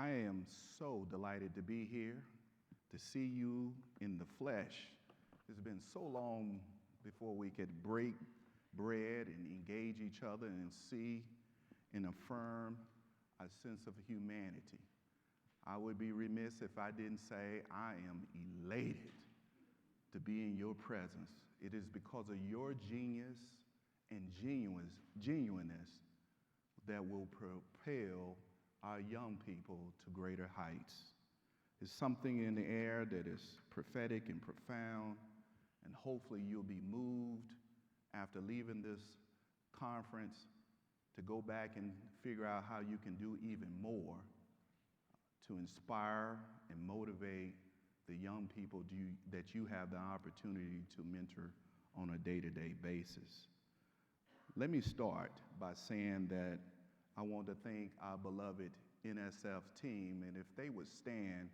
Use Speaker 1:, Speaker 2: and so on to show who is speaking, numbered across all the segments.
Speaker 1: I am so delighted to be here, to see you in the flesh. It's been so long before we could break bread and engage each other and see and affirm a sense of humanity. I would be remiss if I didn't say I am elated to be in your presence. It is because of your genius and genuineness that will propel our young people to greater heights. There's something in the air that is prophetic and profound, and hopefully you'll be moved after leaving this conference to go back and figure out how you can do even more to inspire and motivate the young people that you have the opportunity to mentor on a day-to-day basis. Let me start by saying that I want to thank our beloved NSF team, and if they would stand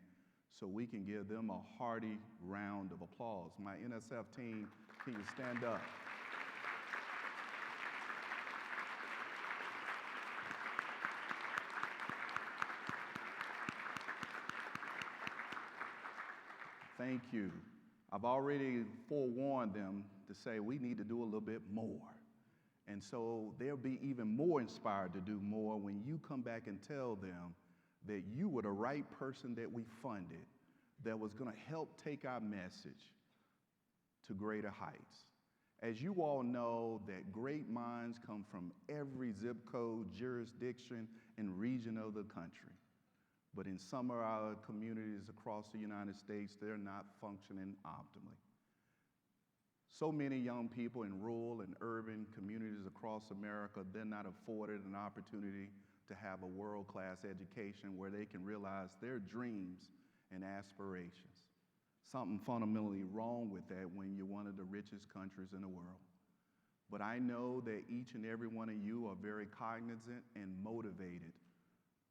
Speaker 1: so we can give them a hearty round of applause. My NSF team, can you stand up? Thank you. I've already forewarned them to say we need to do a little bit more. And so they'll be even more inspired to do more when you come back and tell them that you were the right person that we funded that was going to help take our message to greater heights. As you all know, that great minds come from every zip code, jurisdiction, and region of the country. But in some of our communities across the United States, they're not functioning optimally. So many young people in rural and urban communities across America, they're not afforded an opportunity to have a world-class education where they can realize their dreams and aspirations. Something fundamentally wrong with that when you're one of the richest countries in the world. But I know that each and every one of you are very cognizant and motivated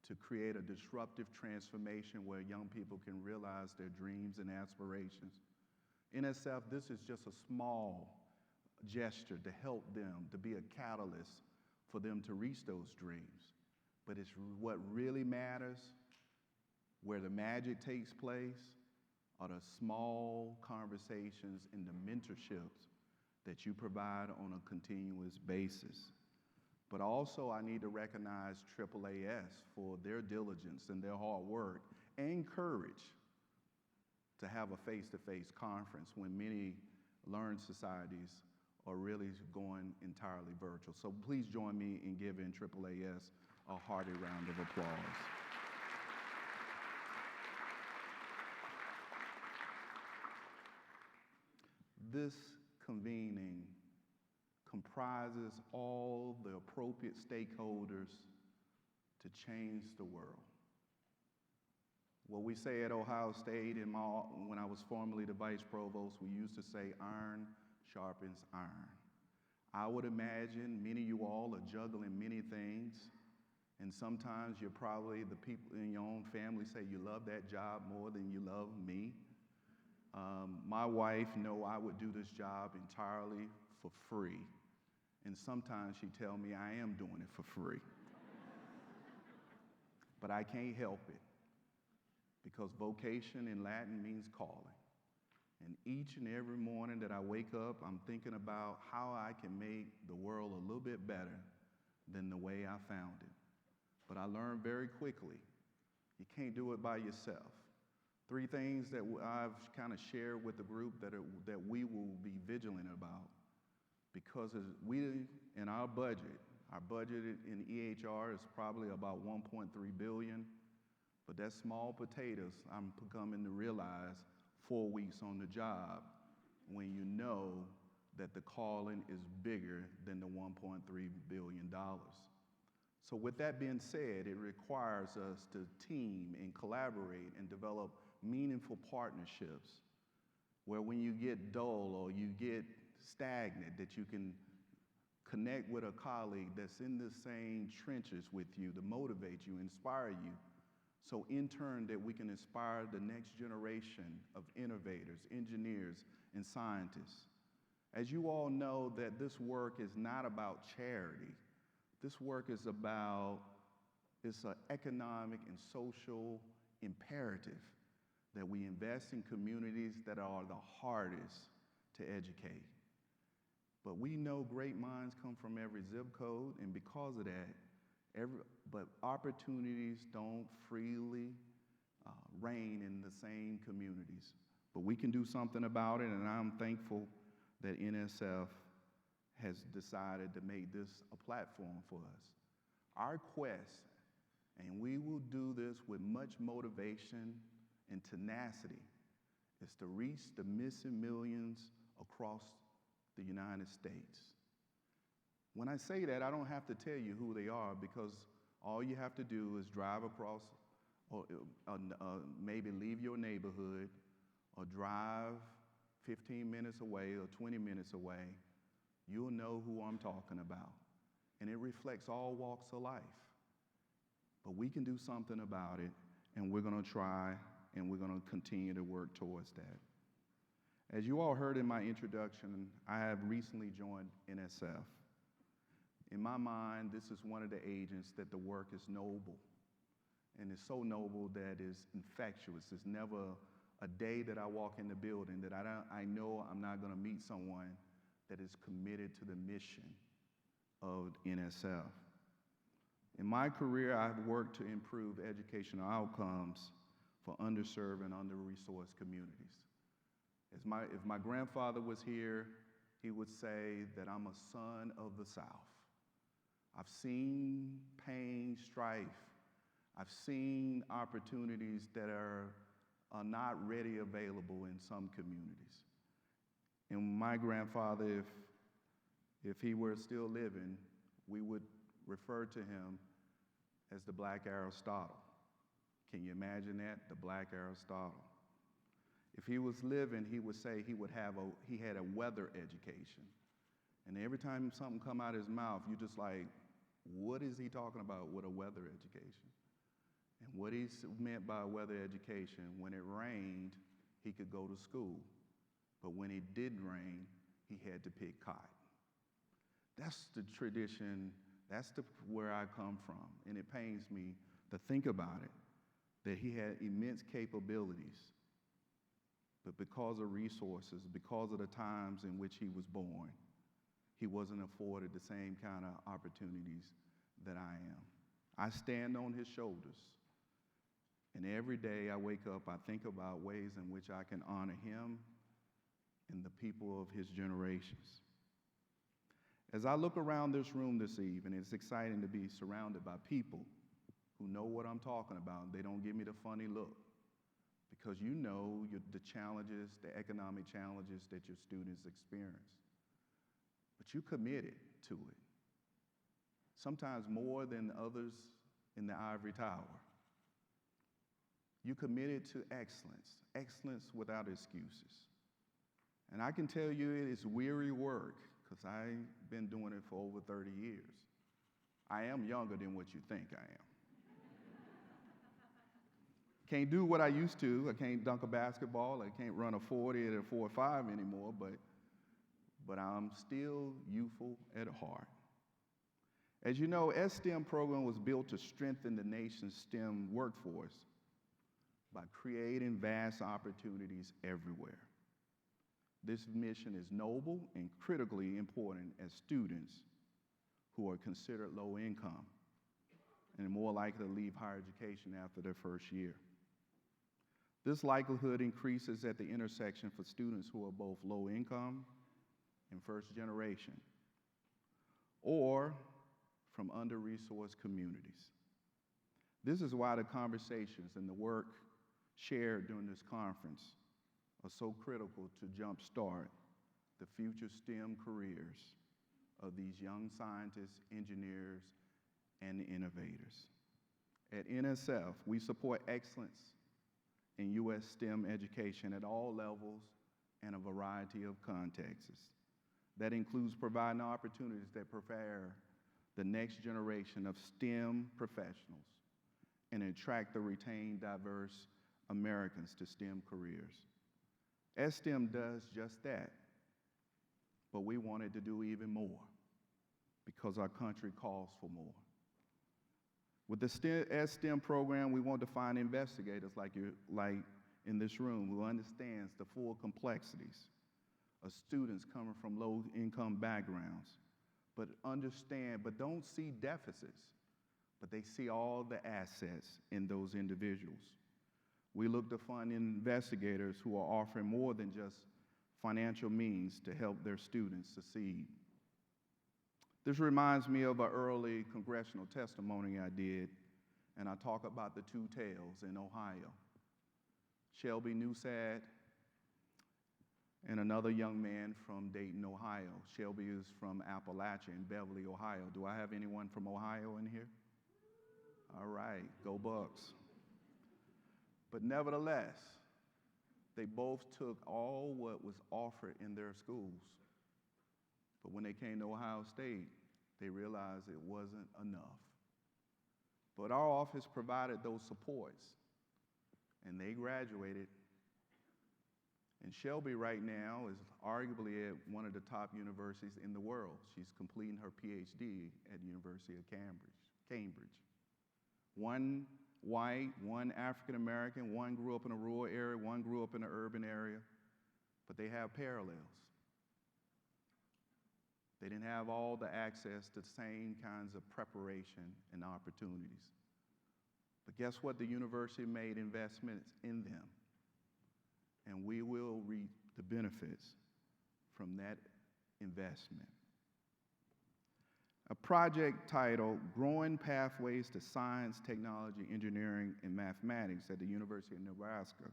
Speaker 1: to create a disruptive transformation where young people can realize their dreams and aspirations. NSF, this is just a small gesture to help them, to be a catalyst for them to reach those dreams. But it's what really matters, where the magic takes place, are the small conversations and the mentorships that you provide on a continuous basis. But also I need to recognize AAAS for their diligence and their hard work and courage to have a face-to-face conference when many learned societies are really going entirely virtual. So please join me in giving AAAS a hearty round of applause. This convening comprises all the appropriate stakeholders to change the world. What we say at Ohio State, when I was formerly the vice provost, we used to say iron sharpens iron. I would imagine many of you all are juggling many things, and sometimes you're probably, the people in your own family say you love that job more than you love me. My wife knows I would do this job entirely for free, and sometimes she tells me I am doing it for free. But I can't help it, because vocation in Latin means calling. And each and every morning that I wake up, I'm thinking about how I can make the world a little bit better than the way I found it. But I learned very quickly, you can't do it by yourself. 3 things that I've kind of shared with the group that we will be vigilant about, because we, in our budget in EHR is probably about $1.3 billion, but that's small potatoes. I'm coming to realize 4 weeks on the job when you know that the calling is bigger than the $1.3 billion. So with that being said, it requires us to team and collaborate and develop meaningful partnerships where when you get dull or you get stagnant, that you can connect with a colleague that's in the same trenches with you to motivate you, inspire you. So in turn, that we can inspire the next generation of innovators, engineers, and scientists. As you all know, that this work is not about charity. This work is about It's an economic and social imperative that we invest in communities that are the hardest to educate. But we know great minds come from every zip code, and because of that, but opportunities don't freely reign in the same communities. But we can do something about it, and I'm thankful that NSF has decided to make this a platform for us. Our quest, and we will do this with much motivation and tenacity, is to reach the missing millions across the United States. When I say that, I don't have to tell you who they are, because all you have to do is drive across, or maybe leave your neighborhood, or drive 15 minutes away or 20 minutes away. You'll know who I'm talking about. And it reflects all walks of life. But we can do something about it, and we're going to try, and we're going to continue to work towards that. As you all heard in my introduction, I have recently joined NSF. In my mind, this is one of the agents that the work is noble. And it's so noble that it's infectious. It's never a day that I walk in the building that I know I'm not going to meet someone that is committed to the mission of NSF. In my career, I've worked to improve educational outcomes for underserved and under-resourced communities. If my grandfather was here, he would say that I'm a son of the South. I've seen pain, strife. I've seen opportunities that are not ready available in some communities. And my grandfather, if he were still living, we would refer to him as the Black Aristotle. Can you imagine that? The Black Aristotle. If he was living, he would say he had a weather education. And every time something come out of his mouth, you just like, what is he talking about with a weather education? And what he meant by a weather education, when it rained, he could go to school. But when it didn't rain, he had to pick cotton. That's the tradition, that's where I come from. And it pains me to think about it, that he had immense capabilities. But because of resources, because of the times in which he was born, he wasn't afforded the same kind of opportunities that I am. I stand on his shoulders. And every day I wake up, I think about ways in which I can honor him and the people of his generations. As I look around this room this evening, it's exciting to be surrounded by people who know what I'm talking about. They don't give me the funny look, because you know the challenges, the economic challenges that your students experience. But you committed to it, sometimes more than others in the ivory tower. You committed to excellence, excellence without excuses. And I can tell you it is weary work, because I've been doing it for over 30 years. I am younger than what you think I am. Can't do what I used to. I can't dunk a basketball. I can't run a 40 at a 4.5 anymore, but I'm still youthful at heart. As you know, S-STEM program was built to strengthen the nation's STEM workforce by creating vast opportunities everywhere. This mission is noble and critically important as students who are considered low income and are more likely to leave higher education after their first year. This likelihood increases at the intersection for students who are both low income and first generation, or from under-resourced communities. This is why the conversations and the work shared during this conference are so critical to jumpstart the future STEM careers of these young scientists, engineers, and innovators. At NSF, we support excellence in U.S. STEM education at all levels and a variety of contexts. That includes providing opportunities that prepare the next generation of STEM professionals and attract or retain diverse Americans to STEM careers. S-STEM does just that, but we wanted to do even more because our country calls for more. With the S-STEM program, we want to find investigators like in this room who understands the full complexities of students coming from low-income backgrounds, but don't see deficits, but they see all the assets in those individuals. We look to fund investigators who are offering more than just financial means to help their students succeed. This reminds me of an early congressional testimony I did, and I talk about the two tales in Ohio. Shelby Newsad and another young man from Dayton, Ohio. Shelby is from Appalachia in Beverly, Ohio. Do I have anyone from Ohio in here? All right, go Bucks. But nevertheless, they both took all what was offered in their schools. But when they came to Ohio State, they realized it wasn't enough. But our office provided those supports, and they graduated. And Shelby right now is arguably at one of the top universities in the world. She's completing her Ph.D. at the University of Cambridge. One white, one African American, one grew up in a rural area, one grew up in an urban area, but they have parallels. They didn't have all the access to the same kinds of preparation and opportunities. But guess what? The university made investments in them, and we will reap the benefits from that investment. A project titled Growing Pathways to Science, Technology, Engineering, and Mathematics at the University of Nebraska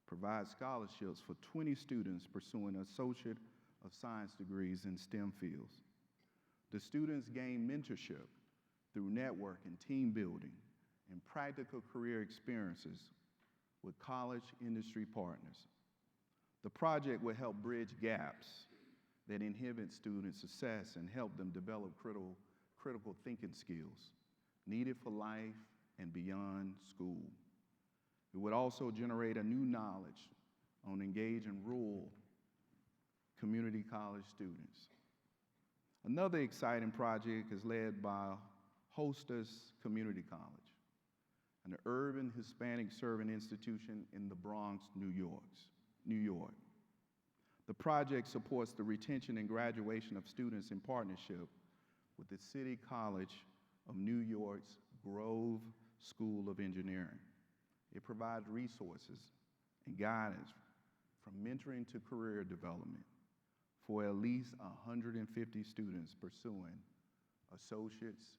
Speaker 1: provides scholarships for 20 students pursuing Associate of Science degrees in STEM fields. The students gain mentorship through networking, team building, and practical career experiences with college industry partners. The project will help bridge gaps that inhibit student success and help them develop critical thinking skills needed for life and beyond school. It would also generate a new knowledge on engaging rural community college students. Another exciting project is led by Hostess Community College, an urban Hispanic serving institution in the Bronx, New York. The project supports the retention and graduation of students in partnership with the City College of New York's Grove School of Engineering. It provides resources and guidance from mentoring to career development for at least 150 students pursuing associate's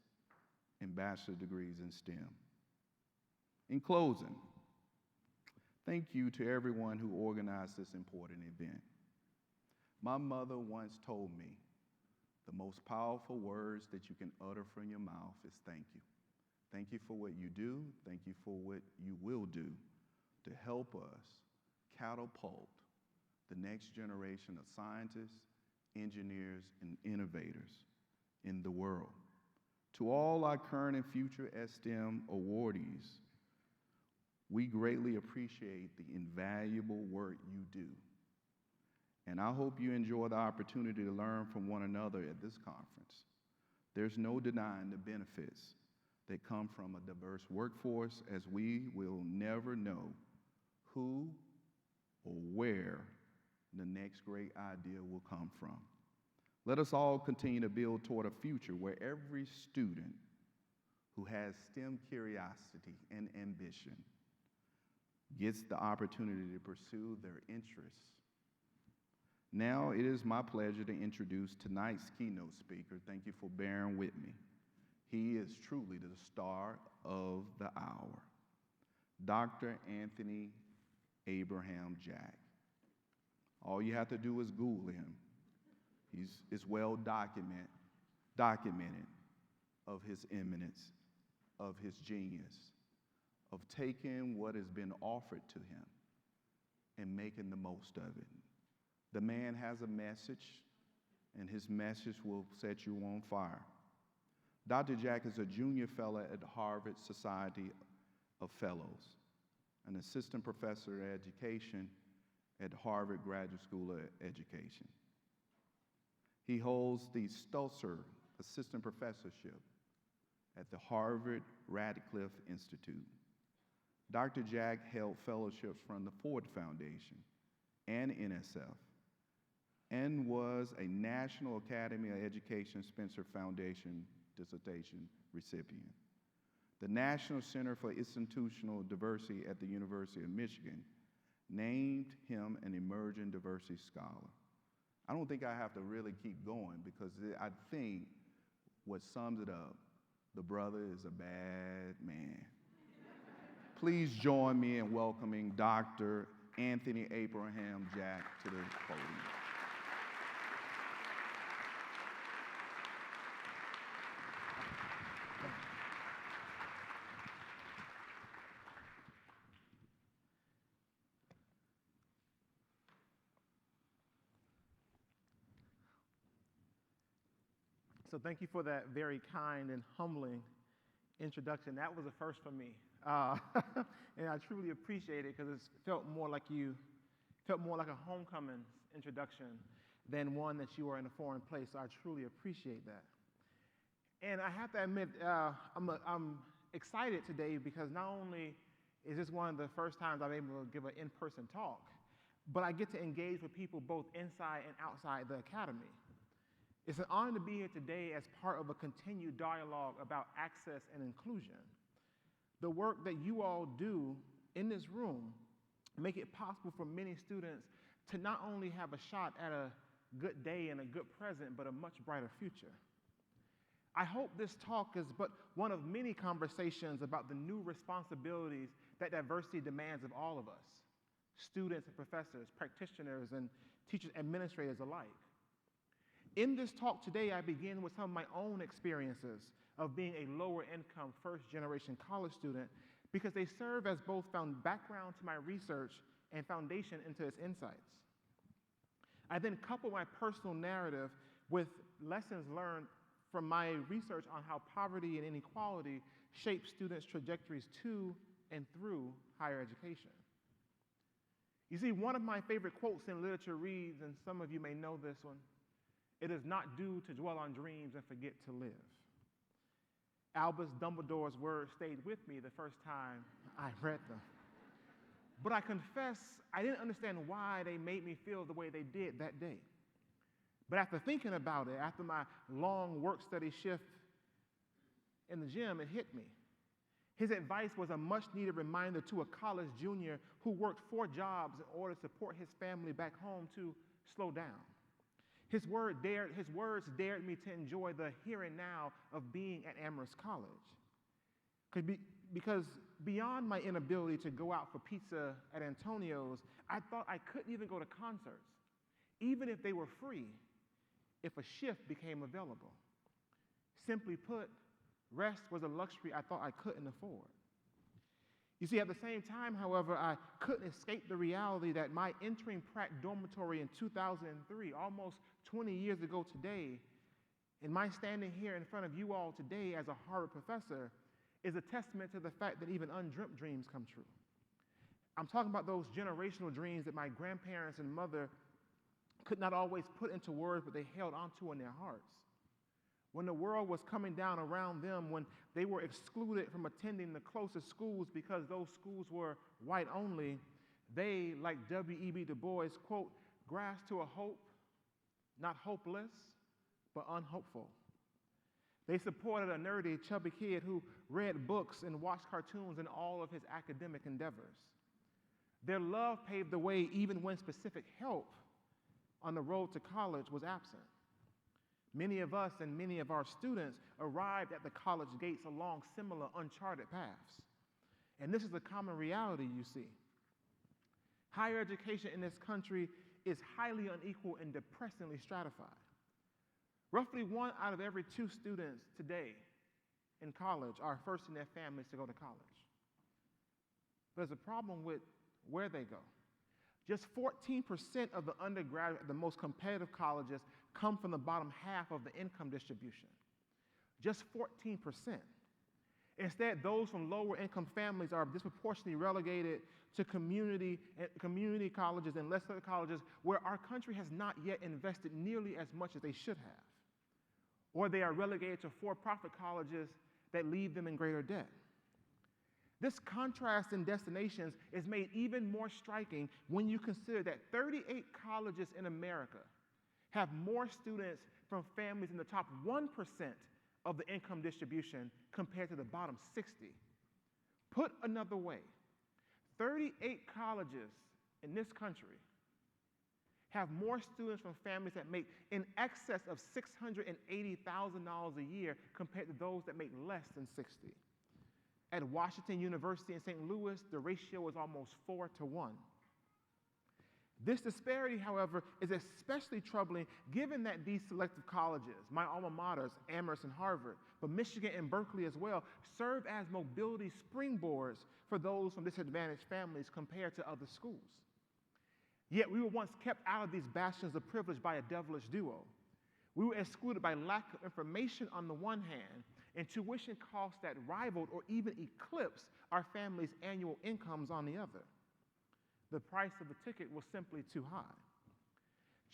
Speaker 1: and bachelor degrees in STEM. In closing, thank you to everyone who organized this important event. My mother once told me, the most powerful words that you can utter from your mouth is thank you. Thank you for what you do. Thank you for what you will do to help us catapult the next generation of scientists, engineers, and innovators in the world. To all our current and future S-STEM awardees, we greatly appreciate the invaluable work you do. And I hope you enjoy the opportunity to learn from one another at this conference. There's no denying the benefits that come from a diverse workforce, as we will never know who or where the next great idea will come from. Let us all continue to build toward a future where every student who has STEM curiosity and ambition gets the opportunity to pursue their interests. Now it is my pleasure to introduce tonight's keynote speaker. Thank you for bearing with me. He is truly the star of the hour, Dr. Anthony Abraham Jack. All you have to do is Google him. It's well documented of his eminence, of his genius, of taking what has been offered to him and making the most of it. The man has a message, and his message will set you on fire. Dr. Jack is a junior fellow at the Harvard Society of Fellows, an assistant professor of education at Harvard Graduate School of Education. He holds the Stutzer Assistant Professorship at the Harvard Radcliffe Institute. Dr. Jack held fellowships from the Ford Foundation and NSF, and was a National Academy of Education Spencer Foundation dissertation recipient. The National Center for Institutional Diversity at the University of Michigan named him an Emerging Diversity Scholar. I don't think I have to really keep going because I think what sums it up, the brother is a bad man. Please join me in welcoming Dr. Anthony Abraham Jack to the podium.
Speaker 2: So thank you for that very kind and humbling introduction. That was a first for me. And I truly appreciate it because it felt more like a homecoming introduction than one that you are in a foreign place. So I truly appreciate that. And I have to admit, I'm excited today because not only is this one of the first times I'm able to give an in-person talk, but I get to engage with people both inside and outside the academy. It's an honor to be here today as part of a continued dialogue about access and inclusion. The work that you all do in this room make it possible for many students to not only have a shot at a good day and a good present, but a much brighter future. I hope this talk is but one of many conversations about the new responsibilities that diversity demands of all of us, students and professors, practitioners and teachers, administrators alike. In this talk today, I begin with some of my own experiences of being a lower income first-generation college student because they serve as both background to my research and foundation into its insights. I then couple my personal narrative with lessons learned from my research on how poverty and inequality shape students' trajectories to and through higher education. You see, one of my favorite quotes in literature reads, and some of you may know this one, "It is not due to dwell on dreams and forget to live." Albus Dumbledore's words stayed with me the first time I read them. But I confess I didn't understand why they made me feel the way they did that day. But after thinking about it, after my long work-study shift in the gym, it hit me. His advice was a much-needed reminder to a college junior who worked 4 jobs in order to support his family back home to slow down. His words dared me to enjoy the here and now of being at Amherst College. Because beyond my inability to go out for pizza at Antonio's, I thought I couldn't even go to concerts, even if they were free, if a shift became available. Simply put, rest was a luxury I thought I couldn't afford. You see, at the same time, however, I couldn't escape the reality that my entering Pratt dormitory in 2003, almost 20 years ago today, and my standing here in front of you all today as a Harvard professor is a testament to the fact that even undreamt dreams come true. I'm talking about those generational dreams that my grandparents and mother could not always put into words, but they held onto in their hearts. When the world was coming down around them, when they were excluded from attending the closest schools because those schools were white only, they, like W.E.B. Du Bois, quote, grasped to a hope, not hopeless, but unhopeful. They supported a nerdy, chubby kid who read books and watched cartoons in all of his academic endeavors. Their love paved the way even when specific help on the road to college was absent. Many of us and many of our students arrived at the college gates along similar uncharted paths. And this is a common reality, you see. Higher education in this country is highly unequal and depressingly stratified. Roughly 1 out of every 2 students today in college are first in their families to go to college. There's a problem with where they go. Just 14% of the undergraduate at the most competitive colleges come from the bottom half of the income distribution. Just 14%. Instead, those from lower income families are disproportionately relegated to community colleges and lesser colleges where our country has not yet invested nearly as much as they should have. Or they are relegated to for-profit colleges that leave them in greater debt. This contrast in destinations is made even more striking when you consider that 38 colleges in America have more students from families in the top 1% of the income distribution compared to the bottom 60. Put another way, 38 colleges in this country have more students from families that make in excess of $680,000 a year compared to those that make less than 60. At Washington University in St. Louis, the ratio is almost 4-to-1. This disparity, however, is especially troubling given that these selective colleges, my alma maters, Amherst and Harvard, but Michigan and Berkeley as well, serve as mobility springboards for those from disadvantaged families compared to other schools. Yet we were once kept out of these bastions of privilege by a devilish duo. We were excluded by lack of information on the one hand and tuition costs that rivaled or even eclipsed our families' annual incomes on the other. The price of the ticket was simply too high.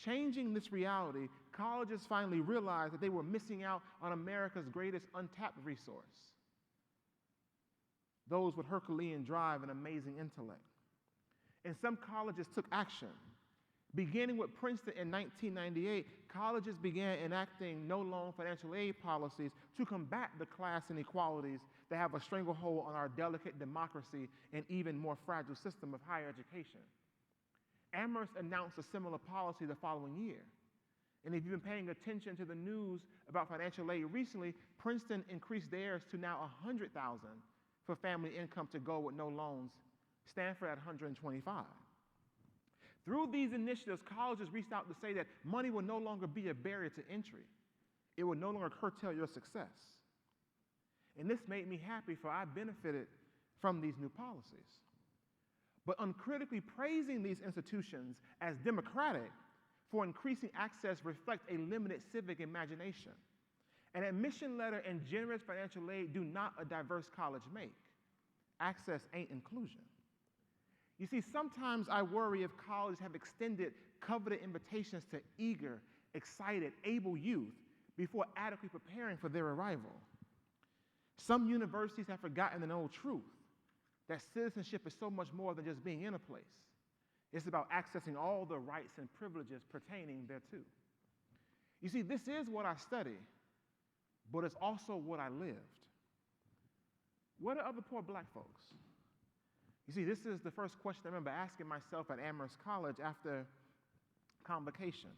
Speaker 2: Changing this reality, colleges finally realized that they were missing out on America's greatest untapped resource, those with Herculean drive and amazing intellect. And some colleges took action. Beginning with Princeton in 1998, colleges began enacting no-loan financial aid policies to combat the class inequalities that have a stranglehold on our delicate democracy and even more fragile system of higher education. Amherst announced a similar policy the following year. And if you've been paying attention to the news about financial aid recently, Princeton increased theirs to now $100,000 for family income to go with no loans, Stanford at $125,000. Through these initiatives, colleges reached out to say that money will no longer be a barrier to entry. It will no longer curtail your success. And this made me happy, for I benefited from these new policies. But uncritically praising these institutions as democratic for increasing access reflects a limited civic imagination. An admission letter and generous financial aid do not a diverse college make. Access ain't inclusion. You see, sometimes I worry if colleges have extended coveted invitations to eager, excited, able youth before adequately preparing for their arrival. Some universities have forgotten an old truth, that citizenship is so much more than just being in a place. It's about accessing all the rights and privileges pertaining thereto. You see, this is what I study, but it's also what I lived. What are other poor black folks? You see, this is the first question I remember asking myself at Amherst College after convocation,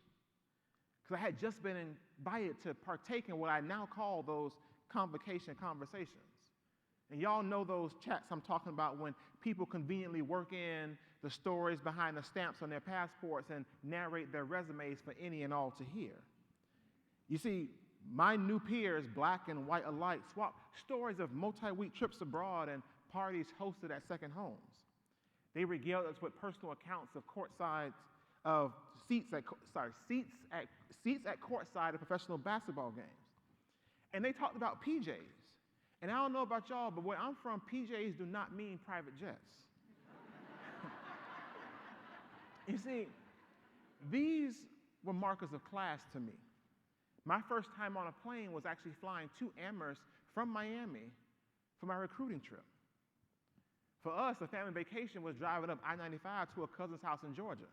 Speaker 2: because I had just been invited to partake in what I now call those convocation conversations. And y'all know those chats I'm talking about when people conveniently work in the stories behind the stamps on their passports and narrate their resumes for any and all to hear. You see, my new peers, black and white alike, swap stories of multi-week trips abroad and parties hosted at second homes. They regaled us with personal accounts of seats at courtside of professional basketball games. And they talked about PJs. And I don't know about y'all, but where I'm from, PJs do not mean private jets. You see, these were markers of class to me. My first time on a plane was actually flying to Amherst from Miami for my recruiting trip. For us, a family vacation was driving up I-95 to a cousin's house in Georgia.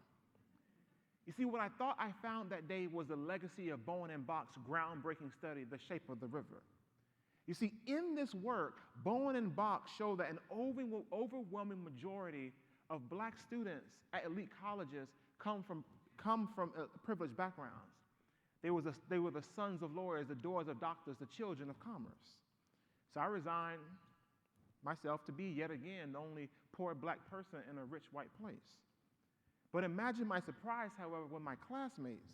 Speaker 2: You see, what I thought I found that day was the legacy of Bowen and Bach's groundbreaking study, The Shape of the River. You see, in this work, Bowen and Bach show that an overwhelming majority of black students at elite colleges come from privileged backgrounds. They were the sons of lawyers, the daughters of doctors, the children of commerce. So I resigned myself to be, yet again, the only poor black person in a rich white place. But imagine my surprise, however, when my classmates,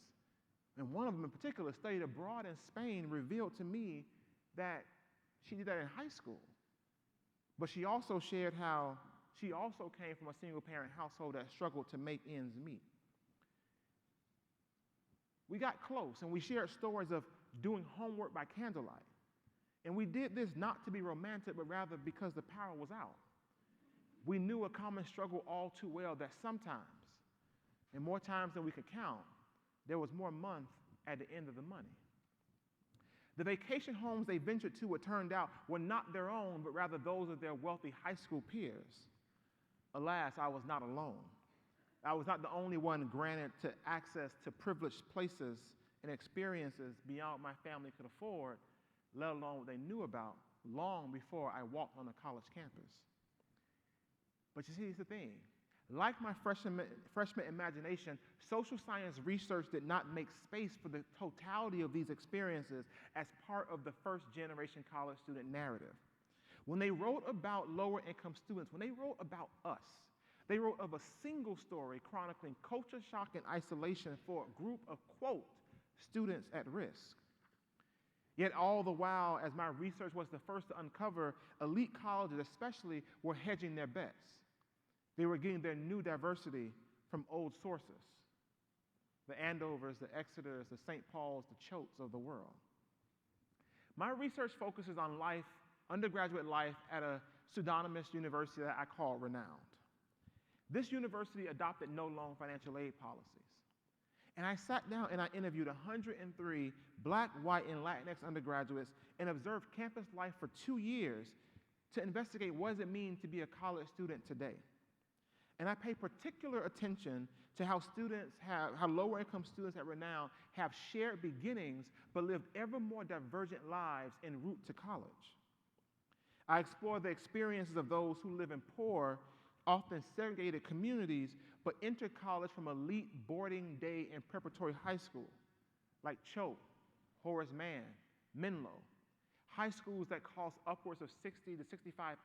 Speaker 2: and one of them in particular, studied abroad in Spain, revealed to me that she did that in high school. But she also shared how she also came from a single-parent household that struggled to make ends meet. We got close, and we shared stories of doing homework by candlelight. And we did this not to be romantic, but rather because the power was out. We knew a common struggle all too well, that sometimes, and more times than we could count, there was more month at the end of the money. The vacation homes they ventured to, it turned out, were not their own, but rather those of their wealthy high school peers. Alas, I was not alone. I was not the only one granted to access to privileged places and experiences beyond what my family could afford, let alone what they knew about, long before I walked on a college campus. But you see, here's the thing. Like my freshman imagination, social science research did not make space for the totality of these experiences as part of the first-generation college student narrative. When they wrote about lower-income students, when they wrote about us, they wrote of a single story chronicling culture shock and isolation for a group of, quote, students at risk. Yet all the while, as my research was the first to uncover, elite colleges especially were hedging their bets. They were getting their new diversity from old sources, the Andovers, the Exeters, the St. Pauls, the Choates of the world. My research focuses on life, undergraduate life, at a pseudonymous university that I call Renowned. This university adopted no loan financial aid policies. And I sat down and I interviewed 103 Black, white, and Latinx undergraduates and observed campus life for 2 years to investigate what does it mean to be a college student today. And I pay particular attention to how lower-income students at Renown have shared beginnings but lived ever more divergent lives en route to college. I explore the experiences of those who live in poor, often segregated communities, but enter college from elite boarding day and preparatory high school, like Choate, Horace Mann, Menlo, high schools that cost upwards of $60,000 to $65,000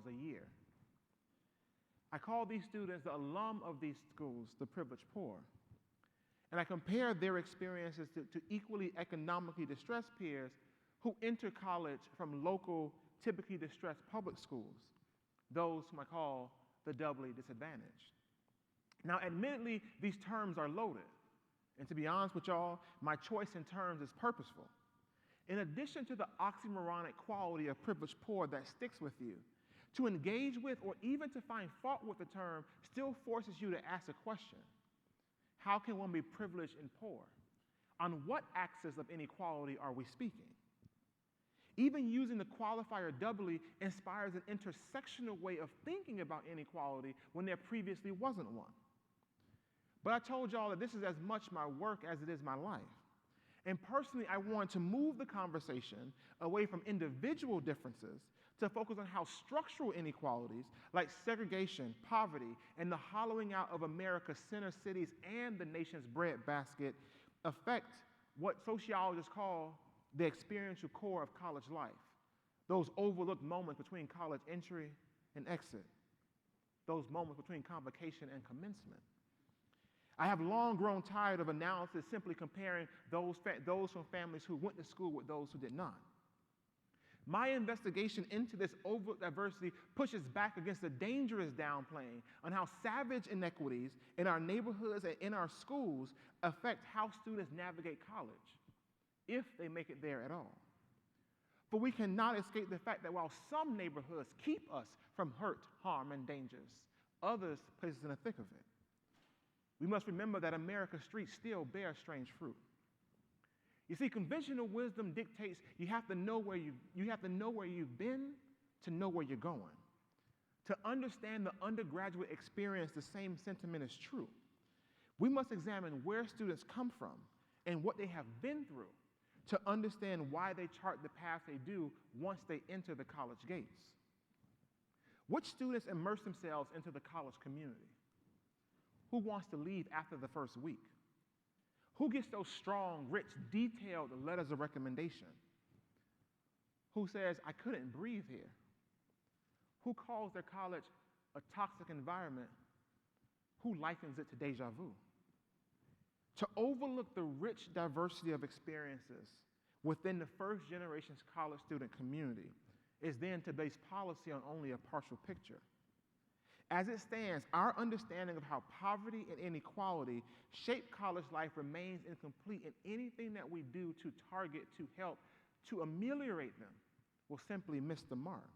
Speaker 2: a year. I call these students, the alum of these schools, the privileged poor. And I compare their experiences to equally economically distressed peers who enter college from local, typically distressed public schools, those whom I call the doubly disadvantaged. Now, admittedly, these terms are loaded. And to be honest with y'all, my choice in terms is purposeful. In addition to the oxymoronic quality of privileged poor that sticks with you, to engage with or even to find fault with the term still forces you to ask a question. How can one be privileged and poor? On what axis of inequality are we speaking? Even using the qualifier doubly inspires an intersectional way of thinking about inequality when there previously wasn't one. But I told y'all that this is as much my work as it is my life. And personally, I wanted to move the conversation away from individual differences to focus on how structural inequalities like segregation, poverty, and the hollowing out of America's center cities and the nation's breadbasket affect what sociologists call the experiential core of college life, those overlooked moments between college entry and exit, those moments between convocation and commencement. I have long grown tired of analysis simply comparing those from families who went to school with those who did not. My investigation into this overt diversity pushes back against the dangerous downplaying on how savage inequities in our neighborhoods and in our schools affect how students navigate college, if they make it there at all. For we cannot escape the fact that while some neighborhoods keep us from hurt, harm, and dangers, others place us in the thick of it. We must remember that America's streets still bear strange fruit. You see, conventional wisdom dictates you have to know where you've been to know where you're going. To understand the undergraduate experience, the same sentiment is true. We must examine where students come from and what they have been through to understand why they chart the path they do once they enter the college gates. Which students immerse themselves into the college community? Who wants to leave after the first week? Who gets those strong, rich, detailed letters of recommendation? Who says, I couldn't breathe here? Who calls their college a toxic environment? Who likens it to deja vu? To overlook the rich diversity of experiences within the first generation's college student community is then to base policy on only a partial picture. As it stands, our understanding of how poverty and inequality shape college life remains incomplete, and anything that we do to target, to help, to ameliorate them will simply miss the mark.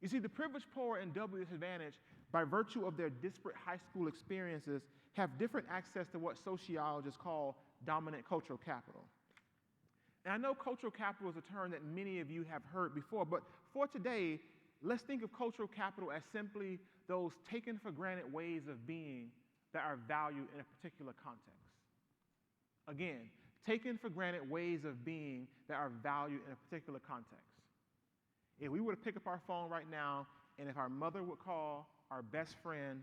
Speaker 2: You see, the privileged, poor, and doubly disadvantaged, by virtue of their disparate high school experiences, have different access to what sociologists call dominant cultural capital. And I know cultural capital is a term that many of you have heard before, but for today, let's think of cultural capital as simply those taken for granted ways of being that are valued in a particular context. Again, taken for granted ways of being that are valued in a particular context. If we were to pick up our phone right now, and if our mother would call our best friend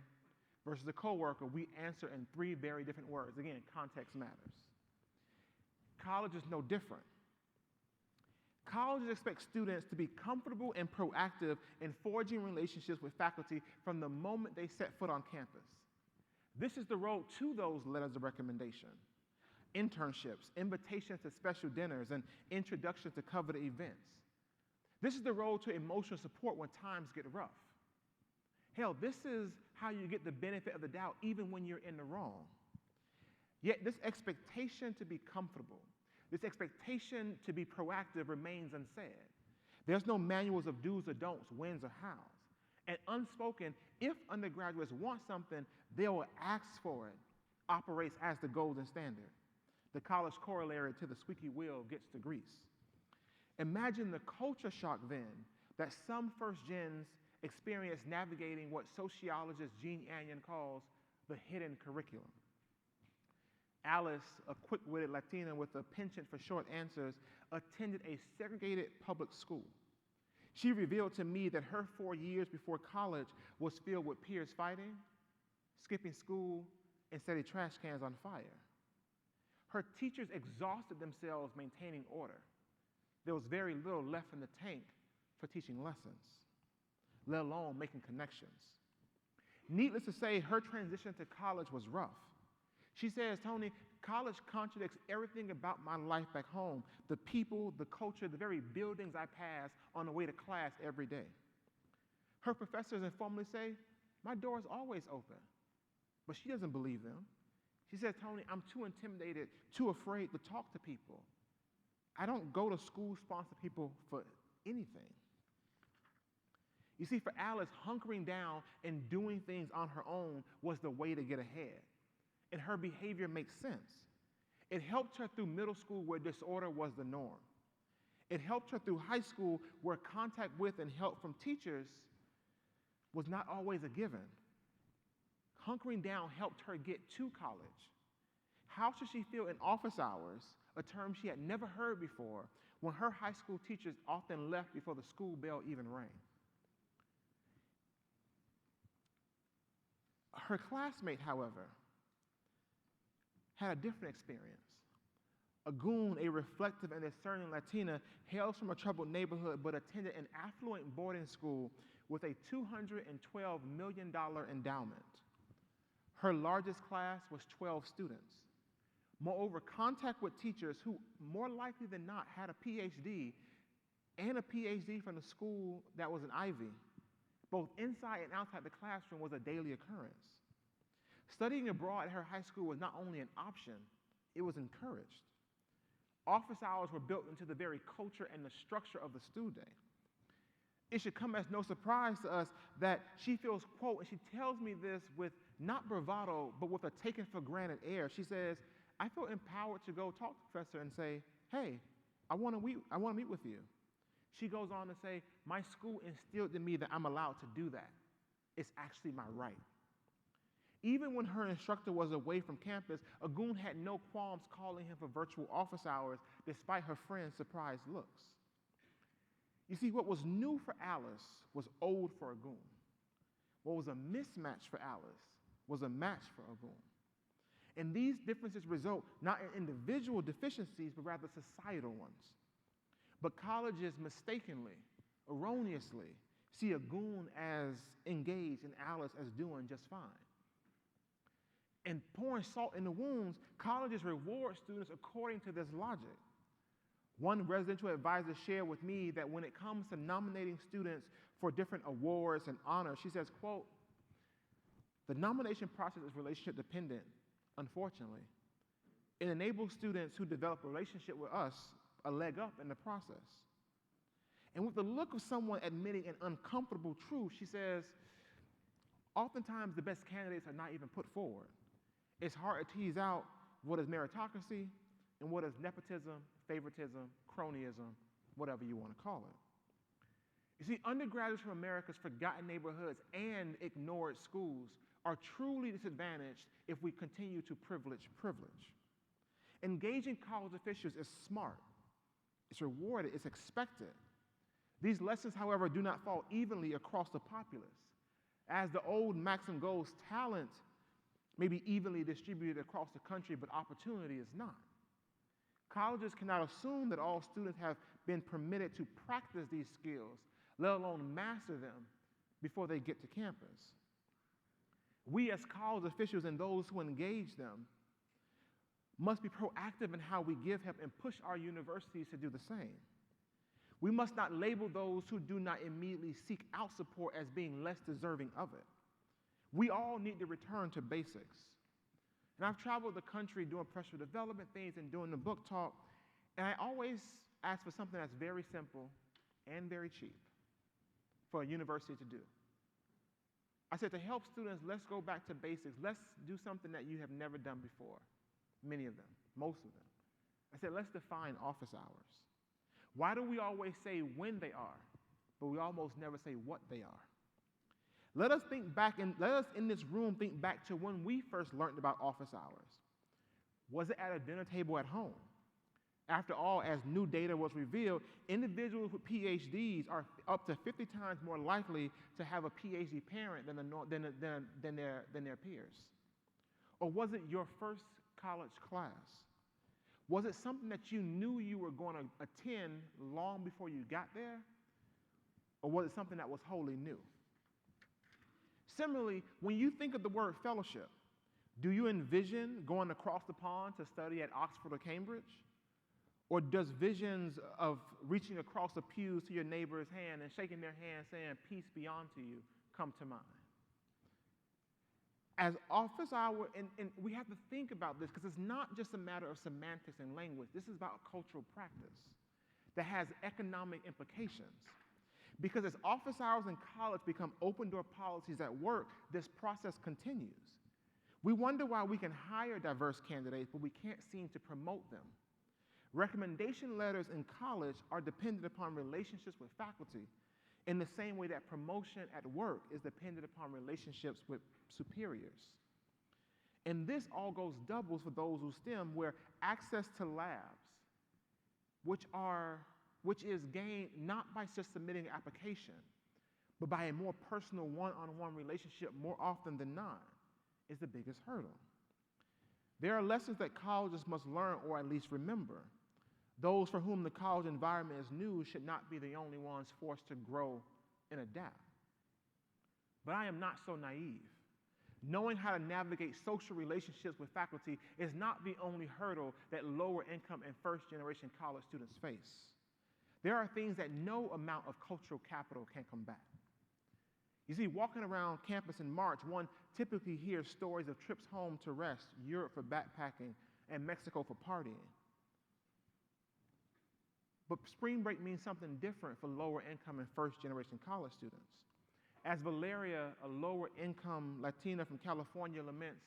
Speaker 2: versus a coworker, we answer in 3 very different words. Again, context matters. College is no different. Colleges expect students to be comfortable and proactive in forging relationships with faculty from the moment they set foot on campus. This is the road to those letters of recommendation, internships, invitations to special dinners, and introductions to coveted events. This is the road to emotional support when times get rough. Hell, this is how you get the benefit of the doubt even when you're in the wrong. Yet this expectation to be comfortable, this expectation to be proactive remains unsaid. There's no manuals of do's or don'ts, whens or hows. And unspoken, if undergraduates want something, they will ask for it, operates as the golden standard. The college corollary to the squeaky wheel gets the grease. Imagine the culture shock then that some first gens experience navigating what sociologist Jean Anyon calls the hidden curriculum. Alice, a quick-witted Latina with a penchant for short answers, attended a segregated public school. She revealed to me that her 4 years before college was filled with peers fighting, skipping school, and setting trash cans on fire. Her teachers exhausted themselves maintaining order. There was very little left in the tank for teaching lessons, let alone making connections. Needless to say, her transition to college was rough. She says, Tony, college contradicts everything about my life back home, the people, the culture, the very buildings I pass on the way to class every day. Her professors informally say, my door is always open. But she doesn't believe them. She says, Tony, I'm too intimidated, too afraid to talk to people. I don't go to school-sponsored people for anything. You see, for Alice, hunkering down and doing things on her own was the way to get ahead. And her behavior makes sense. It helped her through middle school where disorder was the norm. It helped her through high school where contact with and help from teachers was not always a given. Hunkering down helped her get to college. How should she feel in office hours, a term she had never heard before, when her high school teachers often left before the school bell even rang? Her classmate, however, had a different experience. Agun, a reflective and discerning Latina, hails from a troubled neighborhood but attended an affluent boarding school with a $212 million endowment. Her largest class was 12 students. Moreover, contact with teachers who, more likely than not, had a Ph.D. and a Ph.D. from the school that was an Ivy, both inside and outside the classroom, was a daily occurrence. Studying abroad at her high school was not only an option, it was encouraged. Office hours were built into the very culture and the structure of the student day. It should come as no surprise to us that she feels, quote, and she tells me this with not bravado, but with a taken for granted air. She says, I feel empowered to go talk to the professor and say, hey, I want to meet with you. She goes on to say, my school instilled in me that I'm allowed to do that. It's actually my right. Even when her instructor was away from campus, Agun had no qualms calling him for virtual office hours despite her friend's surprised looks. You see, what was new for Alice was old for Agun. What was a mismatch for Alice was a match for Agun. And these differences result not in individual deficiencies, but rather societal ones. But colleges mistakenly, erroneously, see Agun as engaged and Alice as doing just fine. And pouring salt in the wounds, colleges reward students according to this logic. One residential advisor shared with me that when it comes to nominating students for different awards and honors, she says, quote, the nomination process is relationship dependent, unfortunately. It enables students who develop a relationship with us a leg up in the process. And with the look of someone admitting an uncomfortable truth, she says, oftentimes the best candidates are not even put forward. It's hard to tease out what is meritocracy and what is nepotism, favoritism, cronyism, whatever you want to call it. You see, undergraduates from America's forgotten neighborhoods and ignored schools are truly disadvantaged if we continue to privilege privilege. Engaging college officials is smart, it's rewarded, it's expected. These lessons, however, do not fall evenly across the populace. As the old maxim goes, talent may be evenly distributed across the country, but opportunity is not. Colleges cannot assume that all students have been permitted to practice these skills, let alone master them, before they get to campus. We as college officials and those who engage them must be proactive in how we give help and push our universities to do the same. We must not label those who do not immediately seek out support as being less deserving of it. We all need to return to basics. And I've traveled the country doing professional development things and doing the book talk, and I always ask for something that's very simple and very cheap for a university to do. I said, to help students, let's go back to basics. Let's do something that you have never done before. Many of them, most of them. I said, let's define office hours. Why do we always say when they are, but we almost never say what they are? Let us in this room think back to when we first learned about office hours. Was it at a dinner table at home? After all, as new data was revealed, individuals with PhDs are up to 50 times more likely to have a PhD parent than their peers. Or was it your first college class? Was it something that you knew you were going to attend long before you got there? Or was it something that was wholly new? Similarly, when you think of the word fellowship, do you envision going across the pond to study at Oxford or Cambridge? Or does visions of reaching across the pews to your neighbor's hand and shaking their hand saying, peace be unto you, come to mind? As office hour, and we have to think about this because it's not just a matter of semantics and language. This is about cultural practice that has economic implications. Because as office hours in college become open-door policies at work, this process continues. We wonder why we can hire diverse candidates, but we can't seem to promote them. Recommendation letters in college are dependent upon relationships with faculty in the same way that promotion at work is dependent upon relationships with superiors. And this all goes doubles for those who STEM, where access to labs, which is gained not by just submitting an application, but by a more personal one-on-one relationship more often than not, is the biggest hurdle. There are lessons that colleges must learn or at least remember. Those for whom the college environment is new should not be the only ones forced to grow and adapt. But I am not so naive. Knowing how to navigate social relationships with faculty is not the only hurdle that lower income and first-generation college students face. There are things that no amount of cultural capital can combat. You see, walking around campus in March, one typically hears stories of trips home to rest, Europe for backpacking, and Mexico for partying. But spring break means something different for lower income and first-generation college students. As Valeria, a lower-income Latina from California, laments,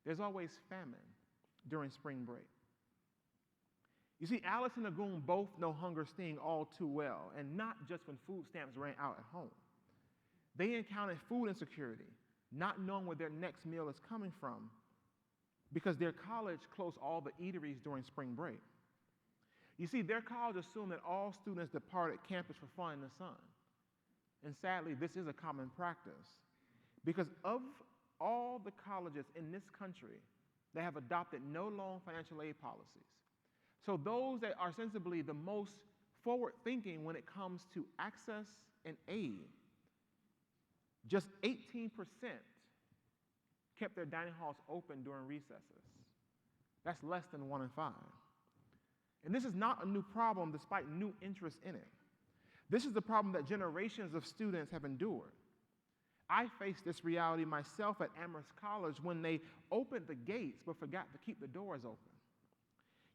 Speaker 2: there's always famine during spring break. You see, Alice and Nagoon both know hunger sting all too well, and not just when food stamps ran out at home. They encountered food insecurity, not knowing where their next meal is coming from, because their college closed all the eateries during spring break. You see, their college assumed that all students departed campus for fun in the sun. And sadly, this is a common practice. Because of all the colleges in this country, they have adopted no loan financial aid policies. So those that are sensibly the most forward-thinking when it comes to access and aid, just 18% kept their dining halls open during recesses. That's less than 1 in 5. And this is not a new problem despite new interest in it. This is the problem that generations of students have endured. I faced this reality myself at Amherst College when they opened the gates but forgot to keep the doors open.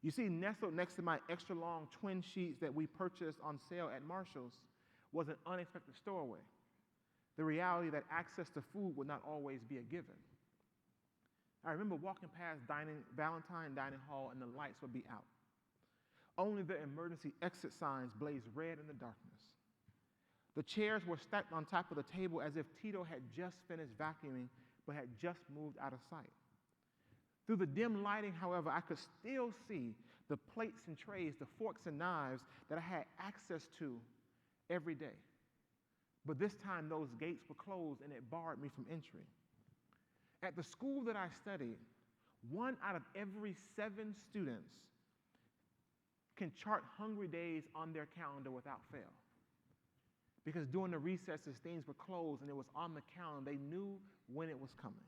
Speaker 2: You see, nestled next to my extra long twin sheets that we purchased on sale at Marshall's was an unexpected stowaway. The reality that access to food would not always be a given. I remember walking past Valentine Dining Hall and the lights would be out. Only the emergency exit signs blazed red in the darkness. The chairs were stacked on top of the table as if Tito had just finished vacuuming but had just moved out of sight. Through the dim lighting, however, I could still see the plates and trays, the forks and knives that I had access to every day. But this time, those gates were closed and it barred me from entry. At the school that I studied, 1 out of every 7 students can chart hungry days on their calendar without fail. Because during the recesses, things were closed and it was on the calendar. They knew when it was coming.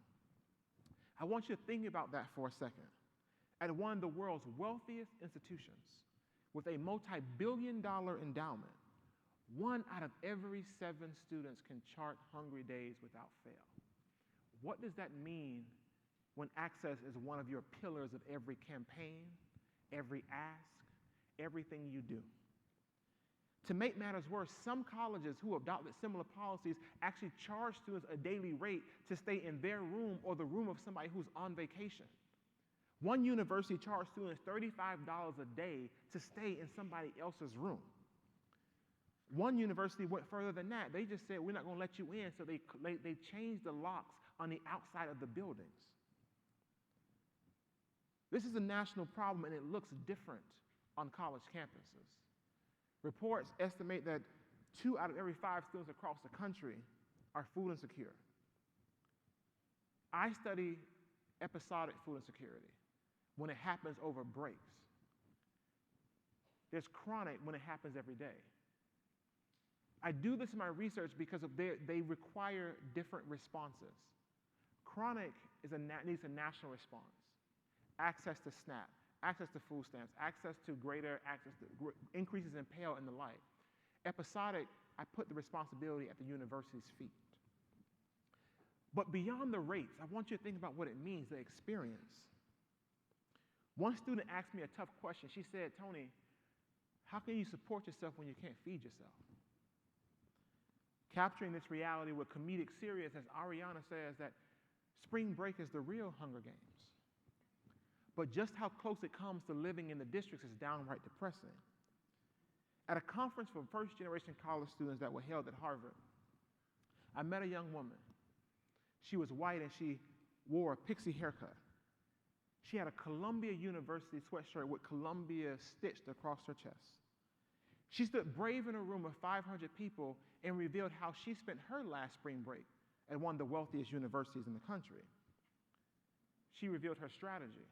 Speaker 2: I want you to think about that for a second. At one of the world's wealthiest institutions, with a multi-billion-dollar endowment, 1 out of every 7 students can chart hungry days without fail. What does that mean when access is one of your pillars of every campaign, every ask, everything you do? To make matters worse, some colleges who adopted similar policies actually charge students a daily rate to stay in their room or the room of somebody who's on vacation. One university charged students $35 a day to stay in somebody else's room. One university went further than that. They just said, we're not going to let you in, so they changed the locks on the outside of the buildings. This is a national problem, and it looks different on college campuses. Reports estimate that 2 out of every 5 students across the country are food insecure. I study episodic food insecurity, when it happens over breaks. There's chronic when it happens every day. I do this in my research because they require different responses. Chronic needs a national response. Access to SNAP, access to food stamps, access to greater access to increases in Pell and the like. Episodic, I put the responsibility at the university's feet. But beyond the rates, I want you to think about what it means, the experience. One student asked me a tough question. She said, Tony, how can you support yourself when you can't feed yourself? Capturing this reality with comedic seriousness, Ariana says that spring break is the real Hunger Games. But just how close it comes to living in the districts is downright depressing. At a conference for first-generation college students that were held at Harvard, I met a young woman. She was white and she wore a pixie haircut. She had a Columbia University sweatshirt with Columbia stitched across her chest. She stood brave in a room of 500 people and revealed how she spent her last spring break at one of the wealthiest universities in the country. She revealed her strategy.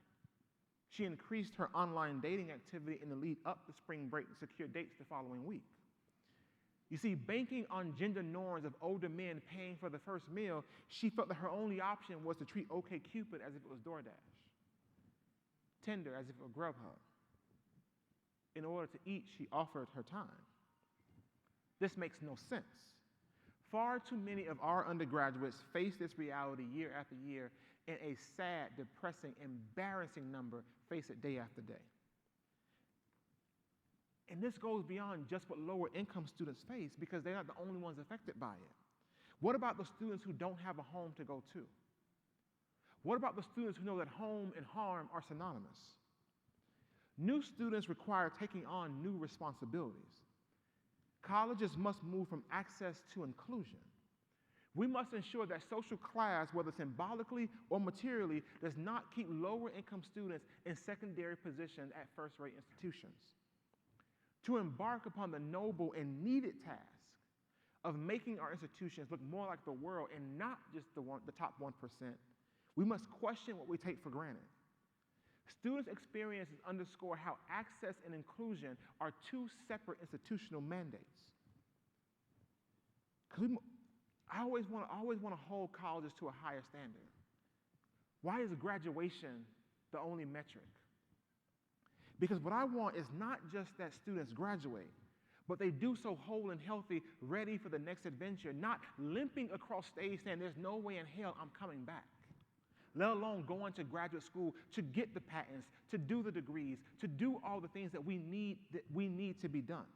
Speaker 2: She increased her online dating activity in the lead up to spring break to secure dates the following week. You see, banking on gender norms of older men paying for the first meal, she felt that her only option was to treat OkCupid as if it was DoorDash, Tinder as if it were Grubhub. In order to eat, she offered her time. This makes no sense. Far too many of our undergraduates face this reality year after year, and a sad, depressing, embarrassing number face it day after day. And this goes beyond just what lower income students face because they're not the only ones affected by it. What about the students who don't have a home to go to? What about the students who know that home and harm are synonymous? New students require taking on new responsibilities. Colleges must move from access to inclusion. We must ensure that social class, whether symbolically or materially, does not keep lower income students in secondary positions at first-rate institutions. To embark upon the noble and needed task of making our institutions look more like the world and not just the top 1%, we must question what we take for granted. Students' experiences underscore how access and inclusion are 2 separate institutional mandates. I always want to hold colleges to a higher standard. Why is graduation the only metric? Because what I want is not just that students graduate, but they do so whole and healthy, ready for the next adventure, not limping across stage saying, there's no way in hell I'm coming back. Let alone going to graduate school to get the patents, to do the degrees, to do all the things that we need to be done.